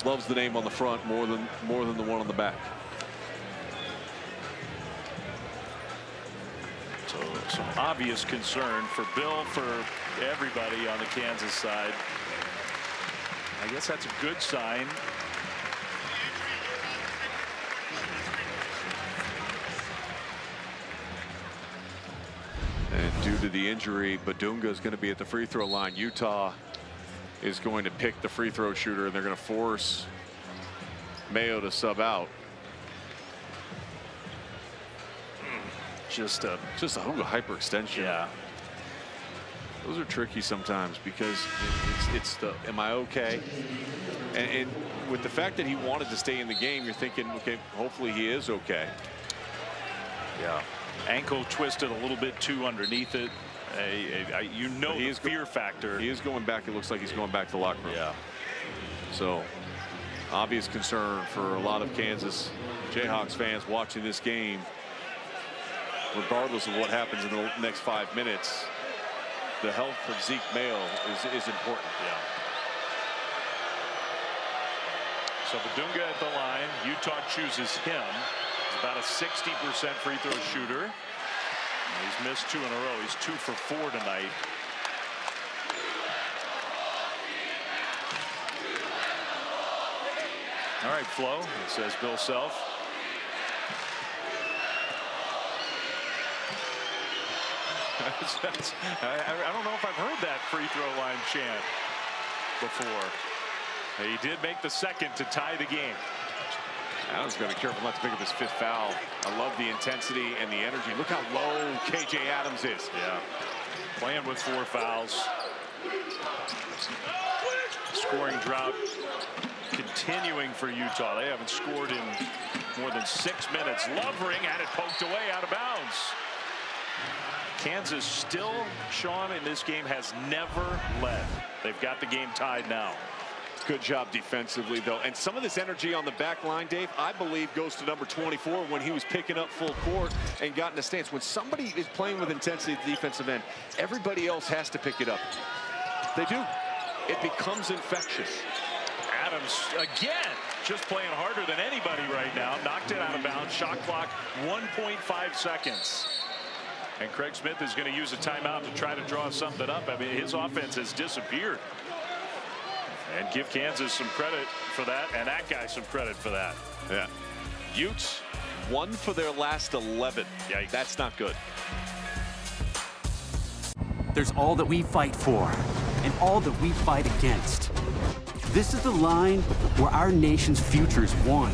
loves the name on the front more than the one on the back. So some obvious concern for Bill, for everybody on the Kansas side. I guess that's a good sign. And due to the injury, Badunga is going to be at the free throw line. Utah is going to pick the free throw shooter, and they're going to force Mayo to sub out. Just a hyperextension. Yeah. Those are tricky sometimes because it's the am I okay? And with the fact that he wanted to stay in the game, you're thinking, okay, hopefully he is okay. Yeah. Ankle twisted a little bit too underneath it. You know, the fear factor. He is going back. It looks like he's going back to the locker room. Yeah. So, obvious concern for a lot of Kansas Jayhawks fans watching this game. Regardless of what happens in the next 5 minutes, the health of Zeke Mayo is important. Yeah. So Badunga at the line. Utah chooses him. He's about a 60% free throw shooter. He's missed 2 in a row. He's 2 for 4 tonight. All right, Flo, says Bill Self. I don't know if I've heard that free throw line chant before. He did make the second to tie the game. Adams got to be careful not to pick up his 5th foul. I love the intensity and the energy. Look how low KJ Adams is. Yeah. Playing with 4 fouls. Scoring drought continuing for Utah. They haven't scored in more than 6 minutes. Lovering had it poked away out of bounds. Kansas still, Sean, in this game has never led. They've got the game tied now. Good job defensively, though. And some of this energy on the back line, Dave, I believe goes to number 24 when he was picking up full court and got in a stance. When somebody is playing with intensity at the defensive end, everybody else has to pick it up. They do. It becomes infectious. Adams, again, just playing harder than anybody right now. Knocked it out of bounds. Shot clock, 1.5 seconds. And Craig Smith is going to use a timeout to try to draw something up. I mean, his offense has disappeared. And give Kansas some credit for that, and that guy some credit for that. Yeah. Utes 1 for their last 11. Yikes. That's not good. There's all that we fight for and all that we fight against. This is the line where our nation's future is won.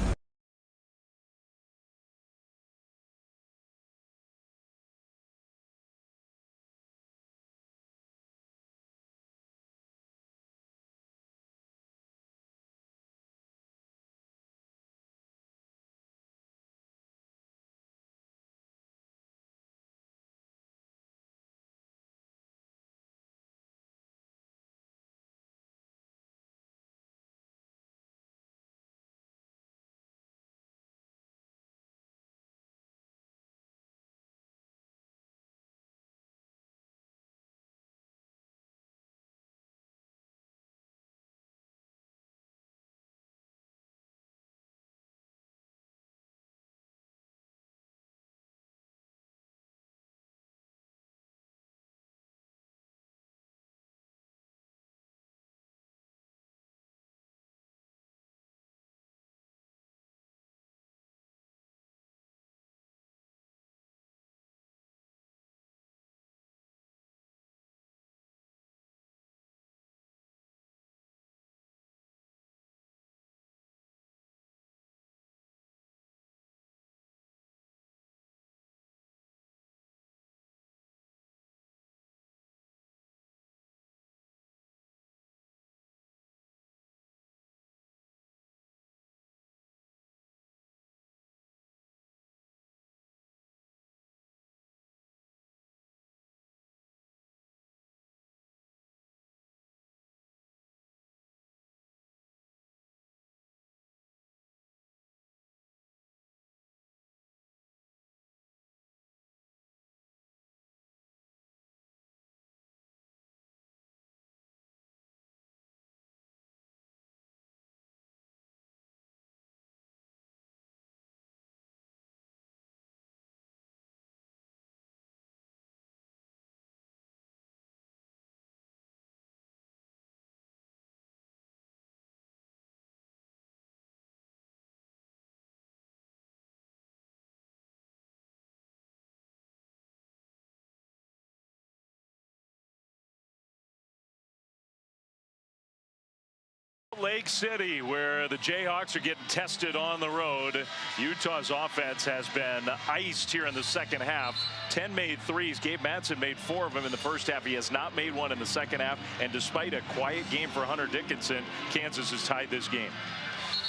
Lake City, where the Jayhawks are getting tested on the road. Utah's offense has been iced here in the second half. 10 made threes. Gabe Madsen made 4 of them in the first half. He has not made one in the second half. And despite a quiet game for Hunter Dickinson, Kansas has tied this game.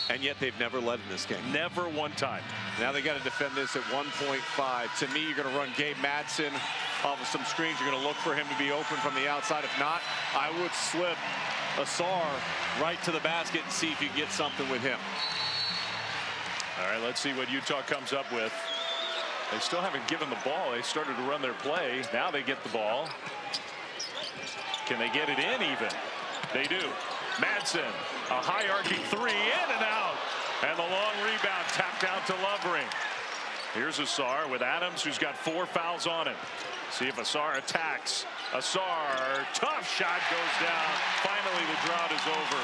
And yet they've never led in this game. Never one time. Now they got to defend this at 1.5. To me, you're going to run Gabe Madsen off of some screens. You're going to look for him to be open from the outside. If not, I would slip Asar right to the basket and see if you can get something with him. All right, let's see what Utah comes up with. They still haven't given the ball. They started to run their play. Now they get the ball. Can they get it in even? They do. Madsen, a high arcing three, in and out. And the long rebound tapped out to Lovering. Here's Asar with Adams, who's got 4 fouls on him. See if Asar attacks. Asar, tough shot, goes down. Finally, the drought is over.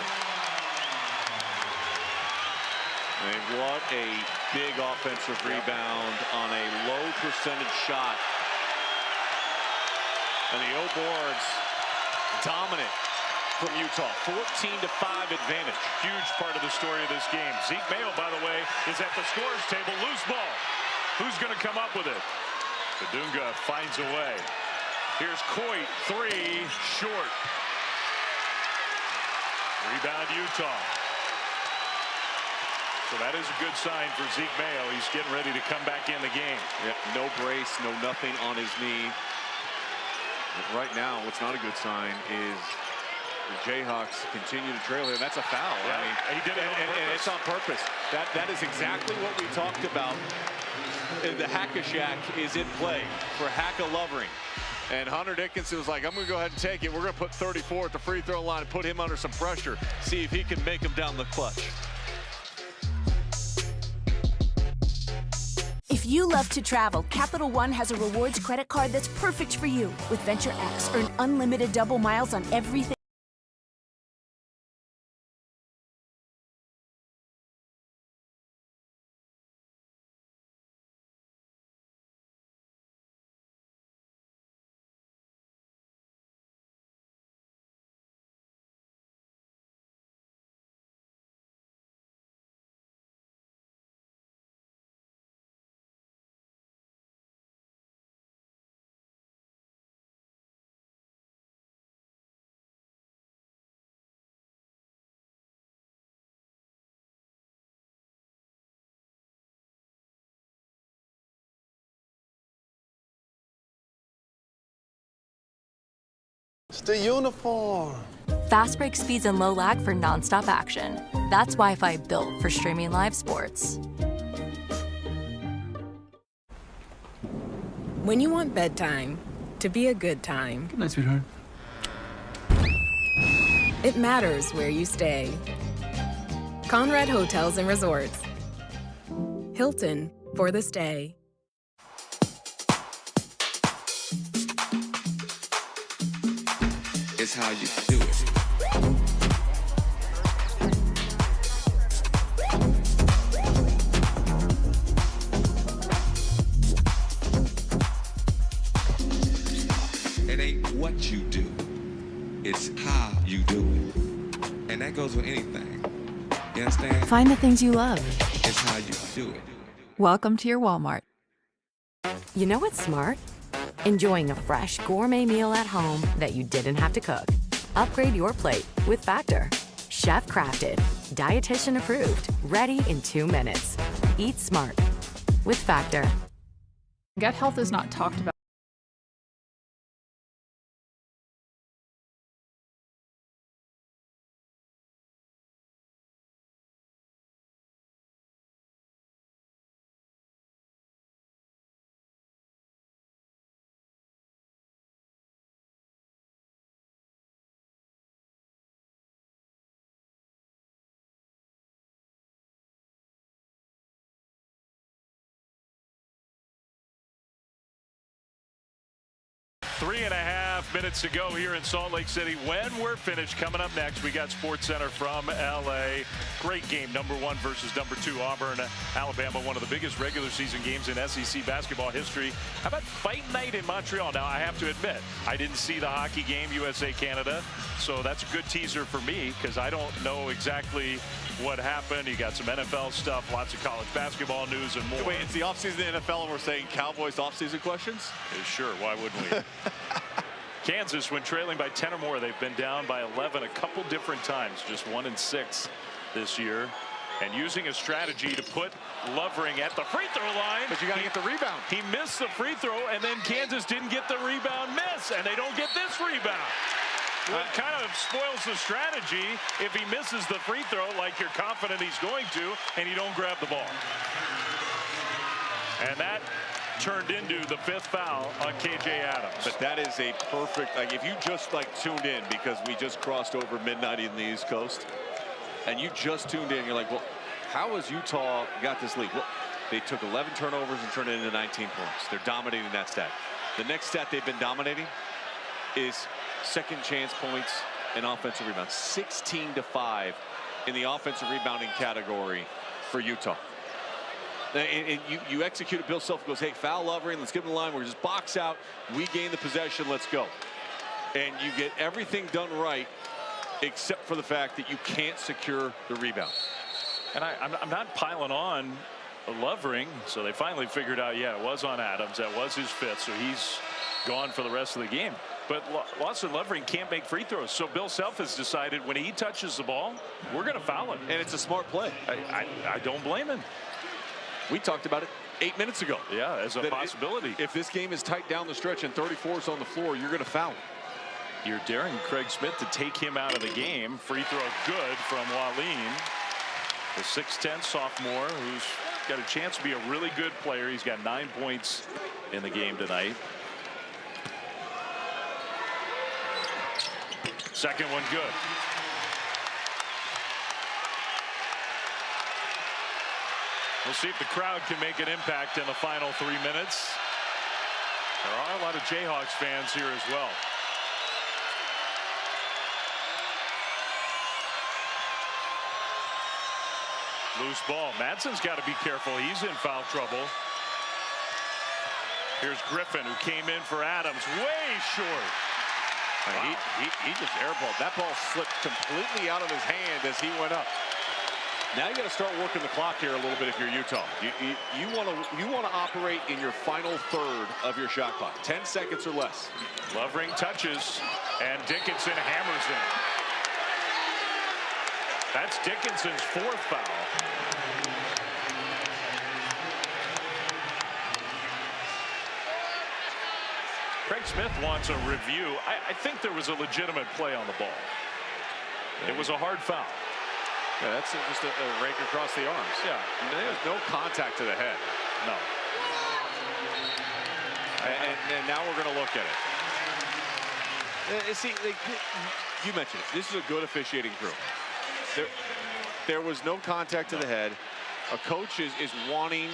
And what a big offensive rebound on a low percentage shot. And the O-Boards dominant from Utah. 14-5 advantage. Huge part of the story of this game. Zeke Mayo, by the way, is at the scorer's table. Loose ball. Who's going to come up with it? Badunga finds a way. Here's Coit, 3, short. Rebound Utah. So that is a good sign for Zeke Mayo. He's getting ready to come back in the game. Yep, no brace, no nothing on his knee. But right now, what's not a good sign is the Jayhawks continue to trail here. That's a foul. Yeah, I mean, he did it and it's on purpose. That is exactly what we talked about. The Hack-a-Shack is in play for Hacka-Lovering. And Hunter Dickinson was like, I'm going to go ahead and take it. We're going to put 34 at the free throw line and put him under some pressure. See if he can make him down the clutch. If you love to travel, Capital One has a rewards credit card that's perfect for you. With Venture X, earn unlimited double miles on everything. It's the uniform. Fast break speeds and low lag for nonstop action. That's Wi-Fi built for streaming live sports. When you want bedtime to be a good time, Good night, sweetheart. it matters where you stay. Conrad Hotels and Resorts. Hilton for the stay. It's how you do it. It ain't what you do, it's how you do it. And that goes with anything. You understand? Find the things you love. It's how you do it. Welcome to your Walmart. You know what's smart? Enjoying a fresh gourmet meal at home that you didn't have to cook. Upgrade your plate with Factor. Chef crafted, dietitian approved, ready in 2 minutes. Eat smart with Factor. Gut health is not talked about. Three and a half minutes to go here in Salt Lake City. When we're finished, coming up next, we got Sports Center from LA. Great game, #1 versus #2 Auburn, Alabama. One of the biggest regular season games in SEC basketball history. How about fight night in Montreal? Now, I have to admit, I didn't see the hockey game, USA-Canada. So that's a good teaser for me because I don't know exactly what happened. You got some NFL stuff, lots of college basketball news and more. Wait, it's the offseason in the NFL and we're saying Cowboys offseason questions? Sure, why wouldn't we? Kansas, when trailing by 10 or more, they've been down by 11 a couple different times, just 1-6 this year. And using a strategy to put Lovering at the free throw line. But you got to get the rebound. He missed the free throw, and then Kansas didn't get the rebound miss, and they don't get this rebound. It kind of spoils the strategy if he misses the free throw like you're confident he's going to, and you don't grab the ball. And that turned into the 5th foul on KJ Adams. But that is a perfect, like, if you just tuned in because we just crossed over midnight in the East Coast, and you just tuned in, you're like, well, how has Utah got this lead? Well, they took 11 turnovers and turned it into 19 points. They're dominating that stat. The next stat they've been dominating is second chance points and offensive rebounds. 16-5 in the offensive rebounding category for Utah. And you execute it. Bill Self goes, hey, foul Lovering, let's give him the line. We're just box out. We gain the possession. Let's go. And you get everything done right, except for the fact that you can't secure the rebound. And I'm not piling on Lovering, so they finally figured out, yeah, it was on Adams. That was his 5th, so he's gone for the rest of the game. But Lawson Lovering can't make free throws, so Bill Self has decided when he touches the ball, we're going to foul him. And it's a smart play. I don't blame him. We talked about it 8 minutes ago. Yeah, as a possibility. If this game is tight down the stretch and 34 is on the floor, you're going to foul him. You're daring Craig Smith to take him out of the game. Free throw good from Wallin, the 6'10" sophomore who's got a chance to be a really good player. He's got 9 points in the game tonight. Second one good. We'll see if the crowd can make an impact in the final 3 minutes. There are a lot of Jayhawks fans here as well. Loose ball. Madsen's got to be careful. He's in foul trouble. Here's Griffin, who came in for Adams. Way short. Wow. He just airballed. That ball slipped completely out of his hand as he went up. Now you got to start working the clock here a little bit if you're Utah. You want to operate in your final third of your shot clock. 10 seconds or less. Lovering touches, and Dickinson hammers it. That's Dickinson's 4th foul. Craig Smith wants a review. I think there was a legitimate play on the ball. It was a hard foul. Yeah, that's just a rake across the arms. Yeah. There's no contact to the head. No. And now we're going to look at it. See, you mentioned it. This is a good officiating crew. There was no contact to the head. A coach is wanting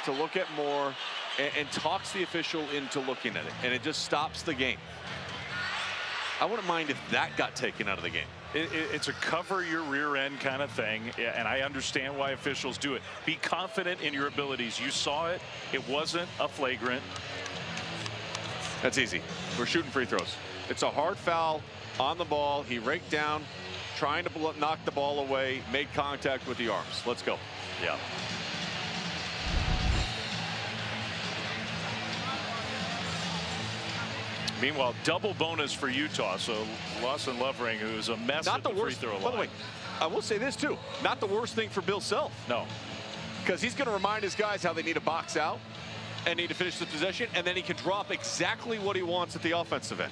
to look at more and talks the official into looking at it. And it just stops the game. I wouldn't mind if that got taken out of the game. It's a cover your rear end kind of thing, and I understand why officials do it. Be confident in your abilities. You saw it. It wasn't a flagrant. That's easy. We're shooting free throws. It's a hard foul on the ball. He raked down, trying to knock the ball away, made contact with the arms. Let's go. Yeah. Meanwhile, double bonus for Utah. So Lawson Lovering, who's a mess at the free throw line. By the way, I will say this too. Not the worst thing for Bill Self. No. Because he's going to remind his guys how they need to box out and need to finish the possession, and then he can drop exactly what he wants at the offensive end.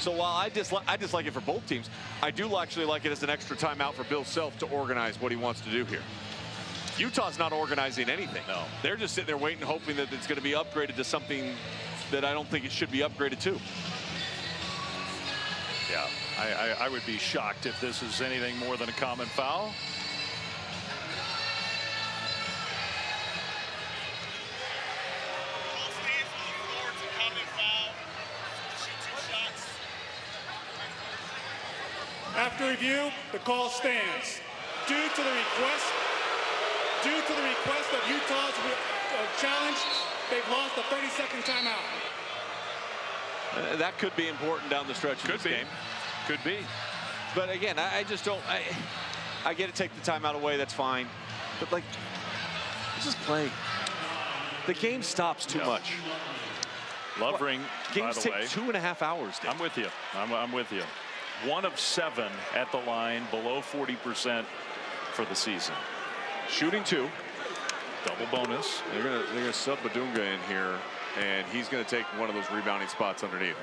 So while I dislike it for both teams, I do actually like it as an extra timeout for Bill Self to organize what he wants to do here. Utah's not organizing anything. No. They're just sitting there waiting, hoping that it's going to be upgraded to something that I don't think it should be upgraded to. Yeah, I would be shocked if this is anything more than a common foul. After review, the call stands. Due to the request of Utah's challenge, they've lost a 30-second timeout. That could be important down the stretch of this game. Could be. But again, I just don't. I get to take the timeout away. That's fine. But like, just play. The game stops too much. Lovering, games by the take way, 2.5 hours. I'm with you. I'm with you. 1 of 7 at the line, below 40% for the season. Shooting 2. Double bonus. They're gonna sub Badunga in here, and he's gonna take one of those rebounding spots underneath.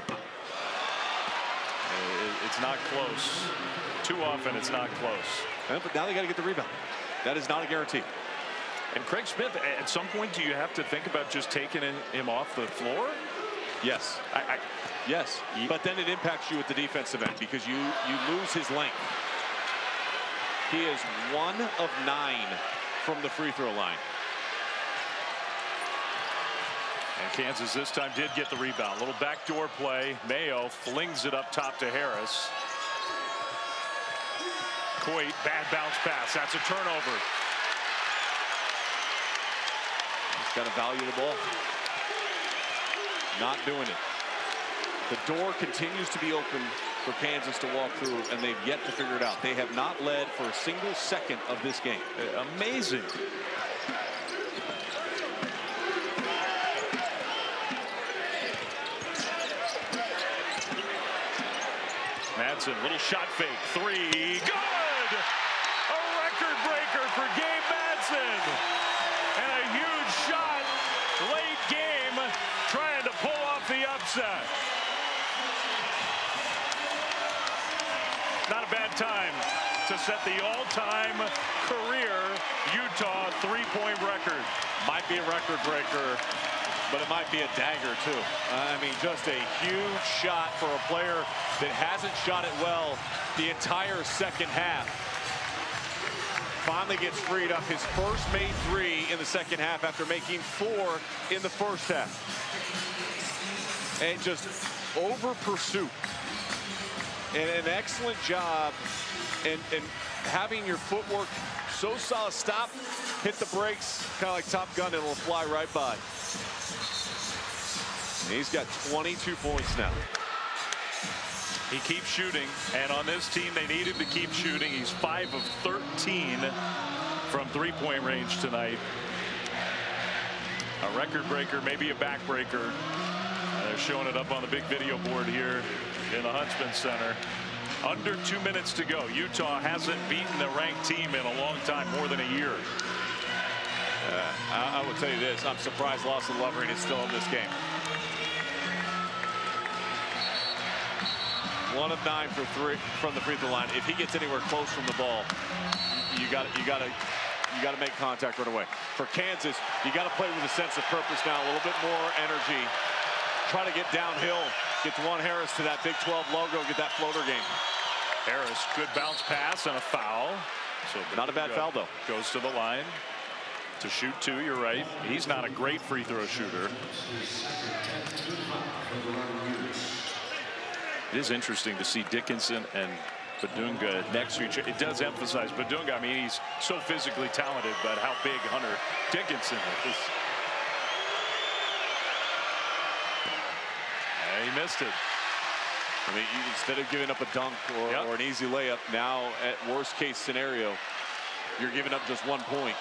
It's not close. Too often it's not close. But now they got to get the rebound. That is not a guarantee. And Craig Smith, at some point, do you have to think about just taking him off the floor? Yes. Yes. But then it impacts you at the defensive end because you lose his length. He is 1 of 9 from the free throw line. And Kansas this time did get the rebound. Little backdoor play. Mayo flings it up top to Harris. Coit, bad bounce pass. That's a turnover. He's got to value the ball. Not doing it. The door continues to be open for Kansas to walk through, and they've yet to figure it out. They have not led for a single second of this game. Amazing. Madsen, little shot fake. 3. Good! A record breaker for Gabe Madsen. And a huge shot late game trying to pull off the upset. Not a bad time to set the all-time career Utah three-point record. Might be a record breaker, but it might be a dagger too. I mean, just a huge shot for a player that hasn't shot it well the entire second half. Finally gets freed up. His first made 3 in the second half after making 4 in the first half. And just over pursuit. And an excellent job and having your footwork so solid. Stop, hit the brakes, kind of like Top Gun, it'll fly right by. And he's got 22 points now. He keeps shooting, and on this team, they need him to keep shooting. He's 5 of 13 from three-point range tonight. A record breaker, maybe a backbreaker. They're showing it up on the big video board here in the Huntsman Center. Under 2 minutes to go. Utah hasn't beaten a ranked team in a long time, more than a year. I will tell you this, I'm surprised Lawson Lovering is still in this game. 1 of 9 for 3 from the free throw line. If he gets anywhere close from the ball, you got to make contact right away. For Kansas, you got to play with a sense of purpose now, a little bit more energy. Try to get downhill, get Juan Harris to that Big 12 logo, get that floater game. Harris, good bounce pass and a foul. So not a bad foul though. Goes to the line to shoot 2. You're right. He's not a great free throw shooter. It is interesting to see Dickinson and Badunga next to each other. It does emphasize Badunga. I mean, he's so physically talented, but how big Hunter Dickinson is. Yeah, he missed it. I mean, instead of giving up a dunk or an easy layup, now at worst case scenario, you're giving up just 1 point.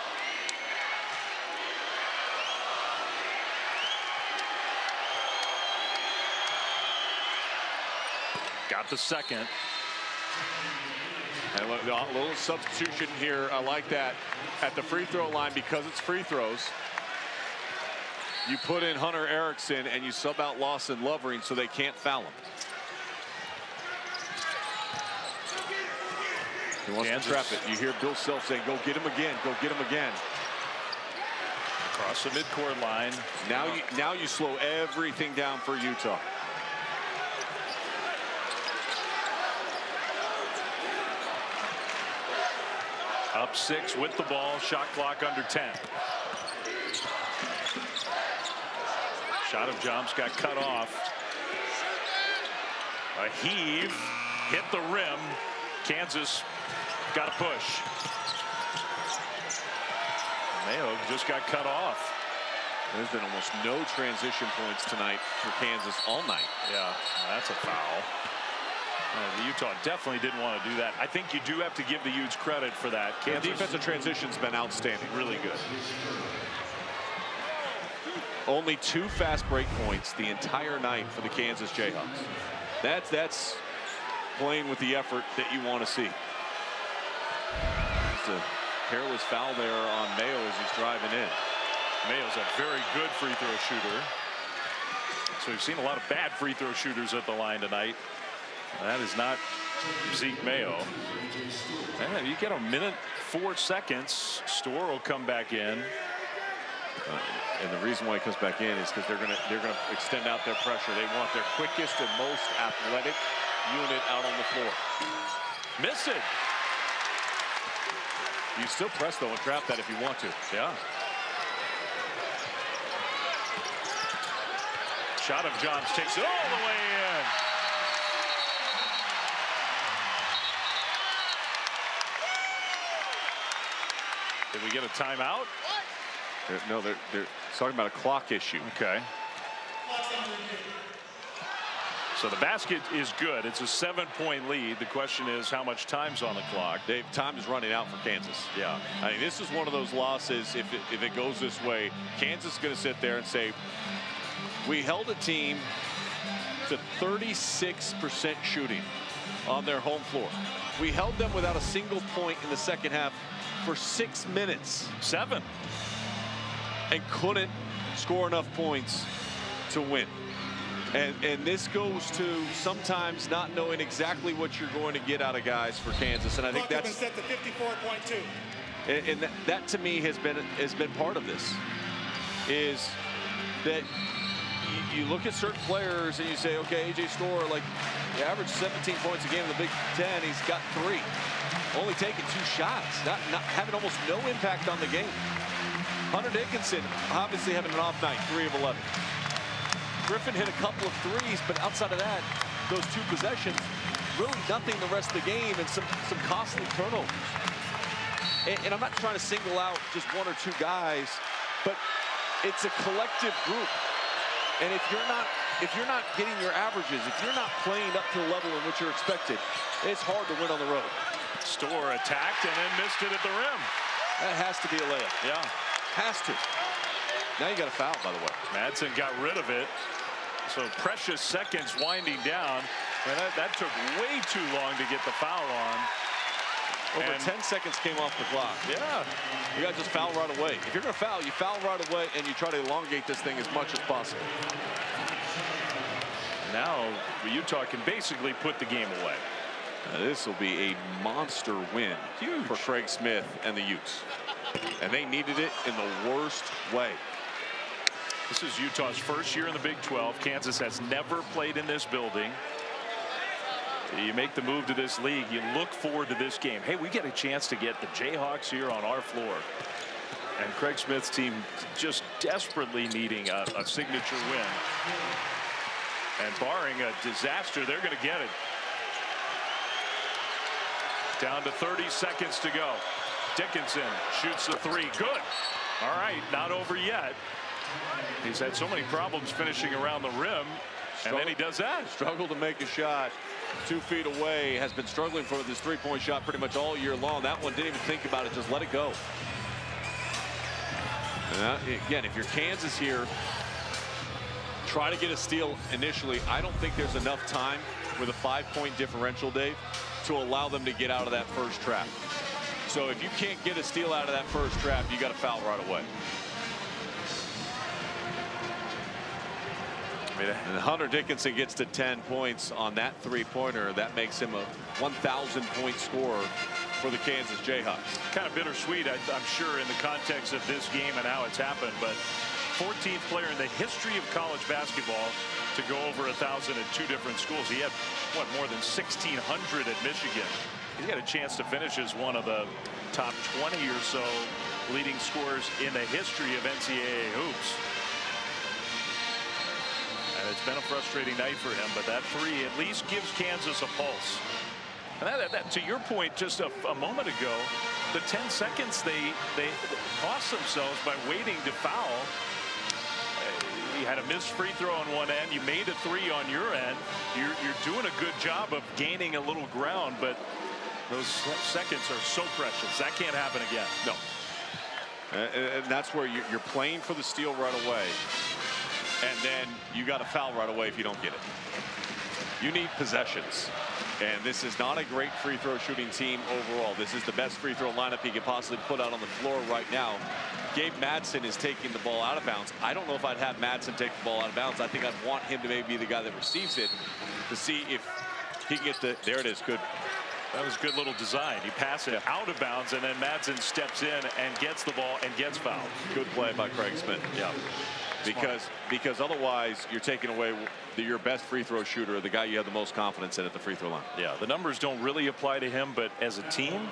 Got the second. And a little substitution here. I like that. At the free throw line, because it's free throws, you put in Hunter Erickson and you sub out Lawson Lovering so they can't foul him. He wants to trap it. You hear Bill Self saying, go get him again, go get him again. Across the midcourt line. Now you slow everything down for Utah. Up 6 with the ball, shot clock under 10. Shot of Joms got cut off. A heave, hit the rim. Kansas got a push. Mayo just got cut off. There's been almost no transition points tonight for Kansas all night. Yeah, that's a foul. The Utah definitely didn't want to do that. I think you do have to give the Utes credit for that. Kansas, the defensive transition's been outstanding. Really good. Only 2 fast break points the entire night for the Kansas Jayhawks. That's playing with the effort that you want to see. Just a careless foul there on Mayo as he's driving in. Mayo's a very good free throw shooter. So we've seen a lot of bad free throw shooters at the line tonight. That is not Zeke Mayo. And you get a minute 4 seconds. Storr will come back in. And the reason why he comes back in is because they're gonna extend out their pressure. They want their quickest and most athletic unit out on the floor. Miss it. You still press though and trap that if you want to. Yeah. Shot of Johns takes it all the way in. Did we get a timeout? No, they're talking about a clock issue. Okay. So the basket is good. It's a 7-point lead. The question is how much time's on the clock. Dave, time is running out for Kansas. Yeah. I mean, this is one of those losses. If it goes this way, Kansas is going to sit there and say, we held a team to 36% shooting on their home floor. We held them without a single point in the second half for 6 minutes. 7. And couldn't score enough points to win. And this goes to sometimes not knowing exactly what you're going to get out of guys for Kansas. And I think that's been set to 54.2. And that to me has been part of this. Is that you look at certain players and you say, okay, AJ Storr, like, he averaged 17 points a game in the Big Ten. He's got 3. Only taking 2 shots. Not having almost no impact on the game. Hunter Dickinson obviously having an off night, 3 of 11. Griffin hit a couple of threes, but outside of that, those 2 possessions, really nothing the rest of the game, and some costly turnovers. And I'm not trying to single out just 1 or 2 guys, but it's a collective group. And if you're not getting your averages, if you're not playing up to the level in which you're expected, it's hard to win on the road. Storr attacked and then missed it at the rim. That has to be a layup. Yeah. Has to. Now you got a foul, by the way. Madsen got rid of it. So precious seconds winding down. And that took way too long to get the foul on. Over 10 seconds came off the clock. Yeah. You got to just foul right away. If you're going to foul, you foul right away, and you try to elongate this thing as much as possible. Now Utah can basically put the game away. This will be a monster win for Craig Smith and the Utes. And they needed it in the worst way. This is Utah's first year in the Big 12. Kansas has never played in this building. You make the move to this league, you look forward to this game. Hey, we get a chance to get the Jayhawks here on our floor. And Craig Smith's team just desperately needing a signature win. And barring a disaster, they're going to get it. Down to 30 seconds to go. Dickinson shoots the 3. Good. All right, not over yet. He's had so many problems finishing around the rim, and then he does that. Struggled to make a shot. 2 feet away, has been struggling for this 3-point shot pretty much all year long. That one didn't even think about it, just let it go. And again, if you're Kansas here, try to get a steal initially. I don't think there's enough time with a 5-point differential, Dave, to allow them to get out of that first trap. So if you can't get a steal out of that first trap, you got to foul right away. And Hunter Dickinson gets to 10 points on that 3-pointer. That makes him a 1,000-point scorer for the Kansas Jayhawks. Kind of bittersweet, I'm sure, in the context of this game and how it's happened. But 14th player in the history of college basketball to go over 1,000 at 2 different schools. He had, what, more than 1,600 at Michigan. He got a chance to finish as one of the top 20 or so leading scorers in the history of NCAA hoops. And it's been a frustrating night for him, but that 3 at least gives Kansas a pulse. And that to your point just a moment ago, the 10 seconds they cost themselves by waiting to foul. You had a missed free throw on one end. You made a 3 on your end. You're doing a good job of gaining a little ground, but those seconds are so precious. That can't happen again. No. And that's where you're playing for the steal right away. And then you got to foul right away if you don't get it. You need possessions. And this is not a great free throw shooting team overall. This is the best free throw lineup he could possibly put out on the floor right now. Gabe Madsen is taking the ball out of bounds. I don't know if I'd have Madsen take the ball out of bounds. I think I'd want him to maybe be the guy that receives it to see if he can get the, there it is, good. That was a good little design. You pass it out of bounds, and then Madsen steps in and gets the ball and gets fouled. Good play by Craig Smith. Yeah. Because otherwise you're taking away your best free throw shooter, the guy you have the most confidence in at the free throw line. Yeah, the numbers don't really apply to him, but as a team,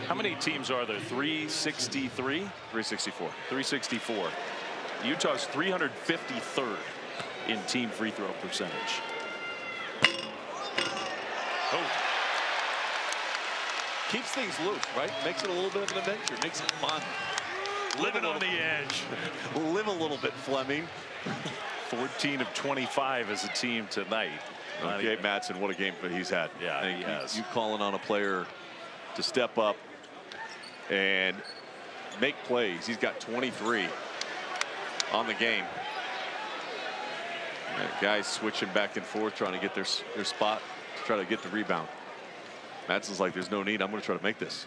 how many teams are there? 363? 364. 364. Utah's 353rd in team free throw percentage. Oh. Keeps things loose, right? Makes it a little bit of an adventure. Makes it fun. Living on the edge. Live a little bit, Fleming. 14 of 25 as a team tonight. Gabe Madsen, what a game he's had. Yeah, he has. You calling on a player to step up and make plays. He's got 23 on the game. Guys switching back and forth, trying to get their spot, to try to get the rebound. Madsen's like, there's no need. I'm going to try to make this.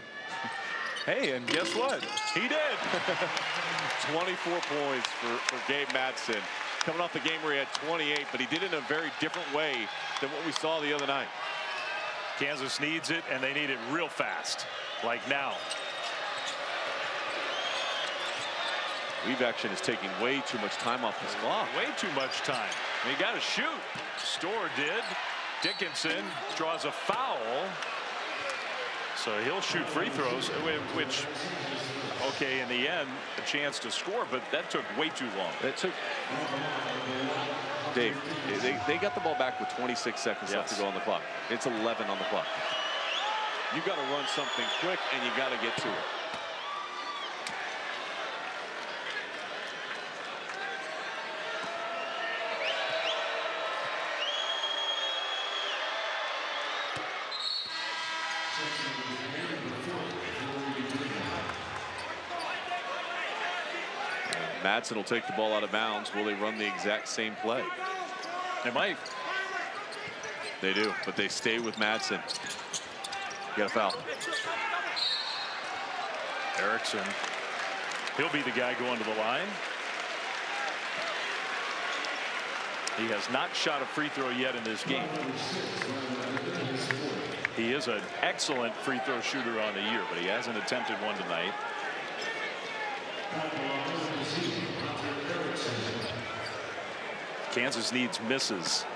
Hey, and guess what? He did. 24 points for Gabe Madsen. Coming off the game where he had 28, but he did it in a very different way than what we saw the other night. Kansas needs it, and they need it real fast, like now. Weave action is taking way too much time off this clock. Way too much time. He got to shoot. Storr did. Dickinson draws a foul. So he'll shoot free throws, which, okay, in the end, a chance to score, but that took way too long. It took, Dave, they got the ball back with 26 seconds left to go on the clock. It's 11 on the clock. You got to run something quick, and you got to get to it. Madsen will take the ball out of bounds. Will they run the exact same play? They might. They do, but they stay with Madsen. Got a foul. Erickson. He'll be the guy going to the line. He has not shot a free throw yet in this game. He is an excellent free throw shooter on the year, but he hasn't attempted one tonight. Kansas needs misses.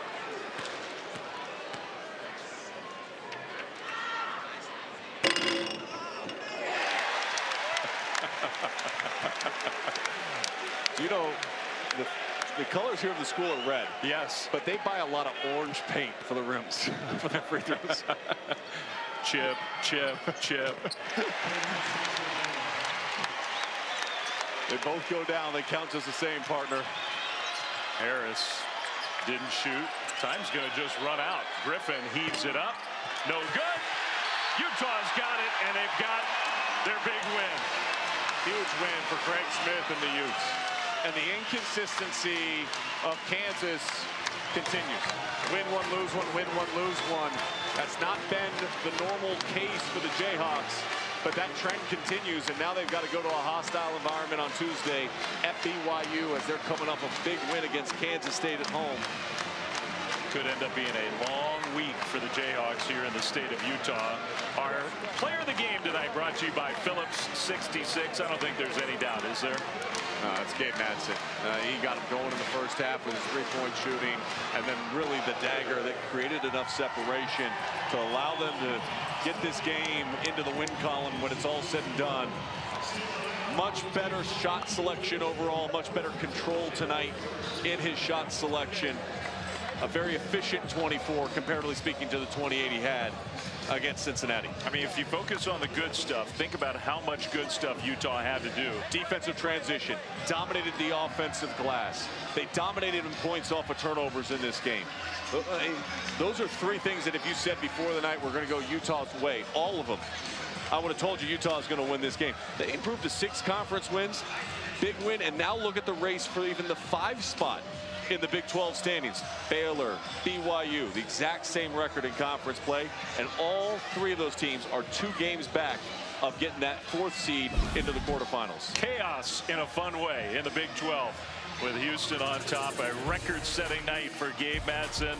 You know, the colors here of the school are red. Yes. But they buy a lot of orange paint for the rims for the free throws. Chip, chip, chip. They both go down. They count as the same partner. Harris didn't shoot. Time's going to just run out. Griffin heaves it up. No good. Utah's got it, and they've got their big win. Huge win for Craig Smith and the Utes. And the inconsistency of Kansas continues. Win one, lose one, win one, lose one. That's not been the normal case for the Jayhawks. But that trend continues, and now they've got to go to a hostile environment on Tuesday at BYU as they're coming off a big win against Kansas State at home. Could end up being a long week for the Jayhawks here in the state of Utah. Our player of the game tonight brought to you by Phillips 66. I don't think there's any doubt, is there? It's Gabe Madsen. He got him going in the first half with his three-point shooting, and then really the dagger that created enough separation to allow them to get this game into the win column when it's all said and done. Much better shot selection overall, much better control tonight in his shot selection. A very efficient 24, comparatively speaking, to the 28 he had against Cincinnati. I mean, if you focus on the good stuff, think about how much good stuff Utah had to do. Defensive transition, dominated the offensive glass. They dominated in points off of turnovers in this game. Those are three things that if you said before the night we're going to go Utah's way, all of them, I would have told you Utah is going to win this game. They improved to 6 conference wins, big win, and now look at the race for even the 5 spot in the Big 12 standings. Baylor, BYU, the exact same record in conference play, and all three of those teams are 2 games back of getting that 4th seed into the quarterfinals. Chaos in a fun way in the Big 12 with Houston on top. A record-setting night for Gabe Madsen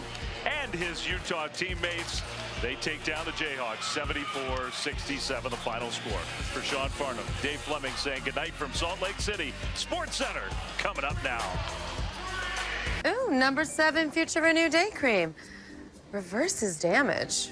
and his Utah teammates. They take down the Jayhawks 74-67, the final score. For Sean Farnham, Dave Fleming saying goodnight from Salt Lake City. Sports Center coming up now. Ooh, number 7 Future Renew Day Cream. Reverses damage.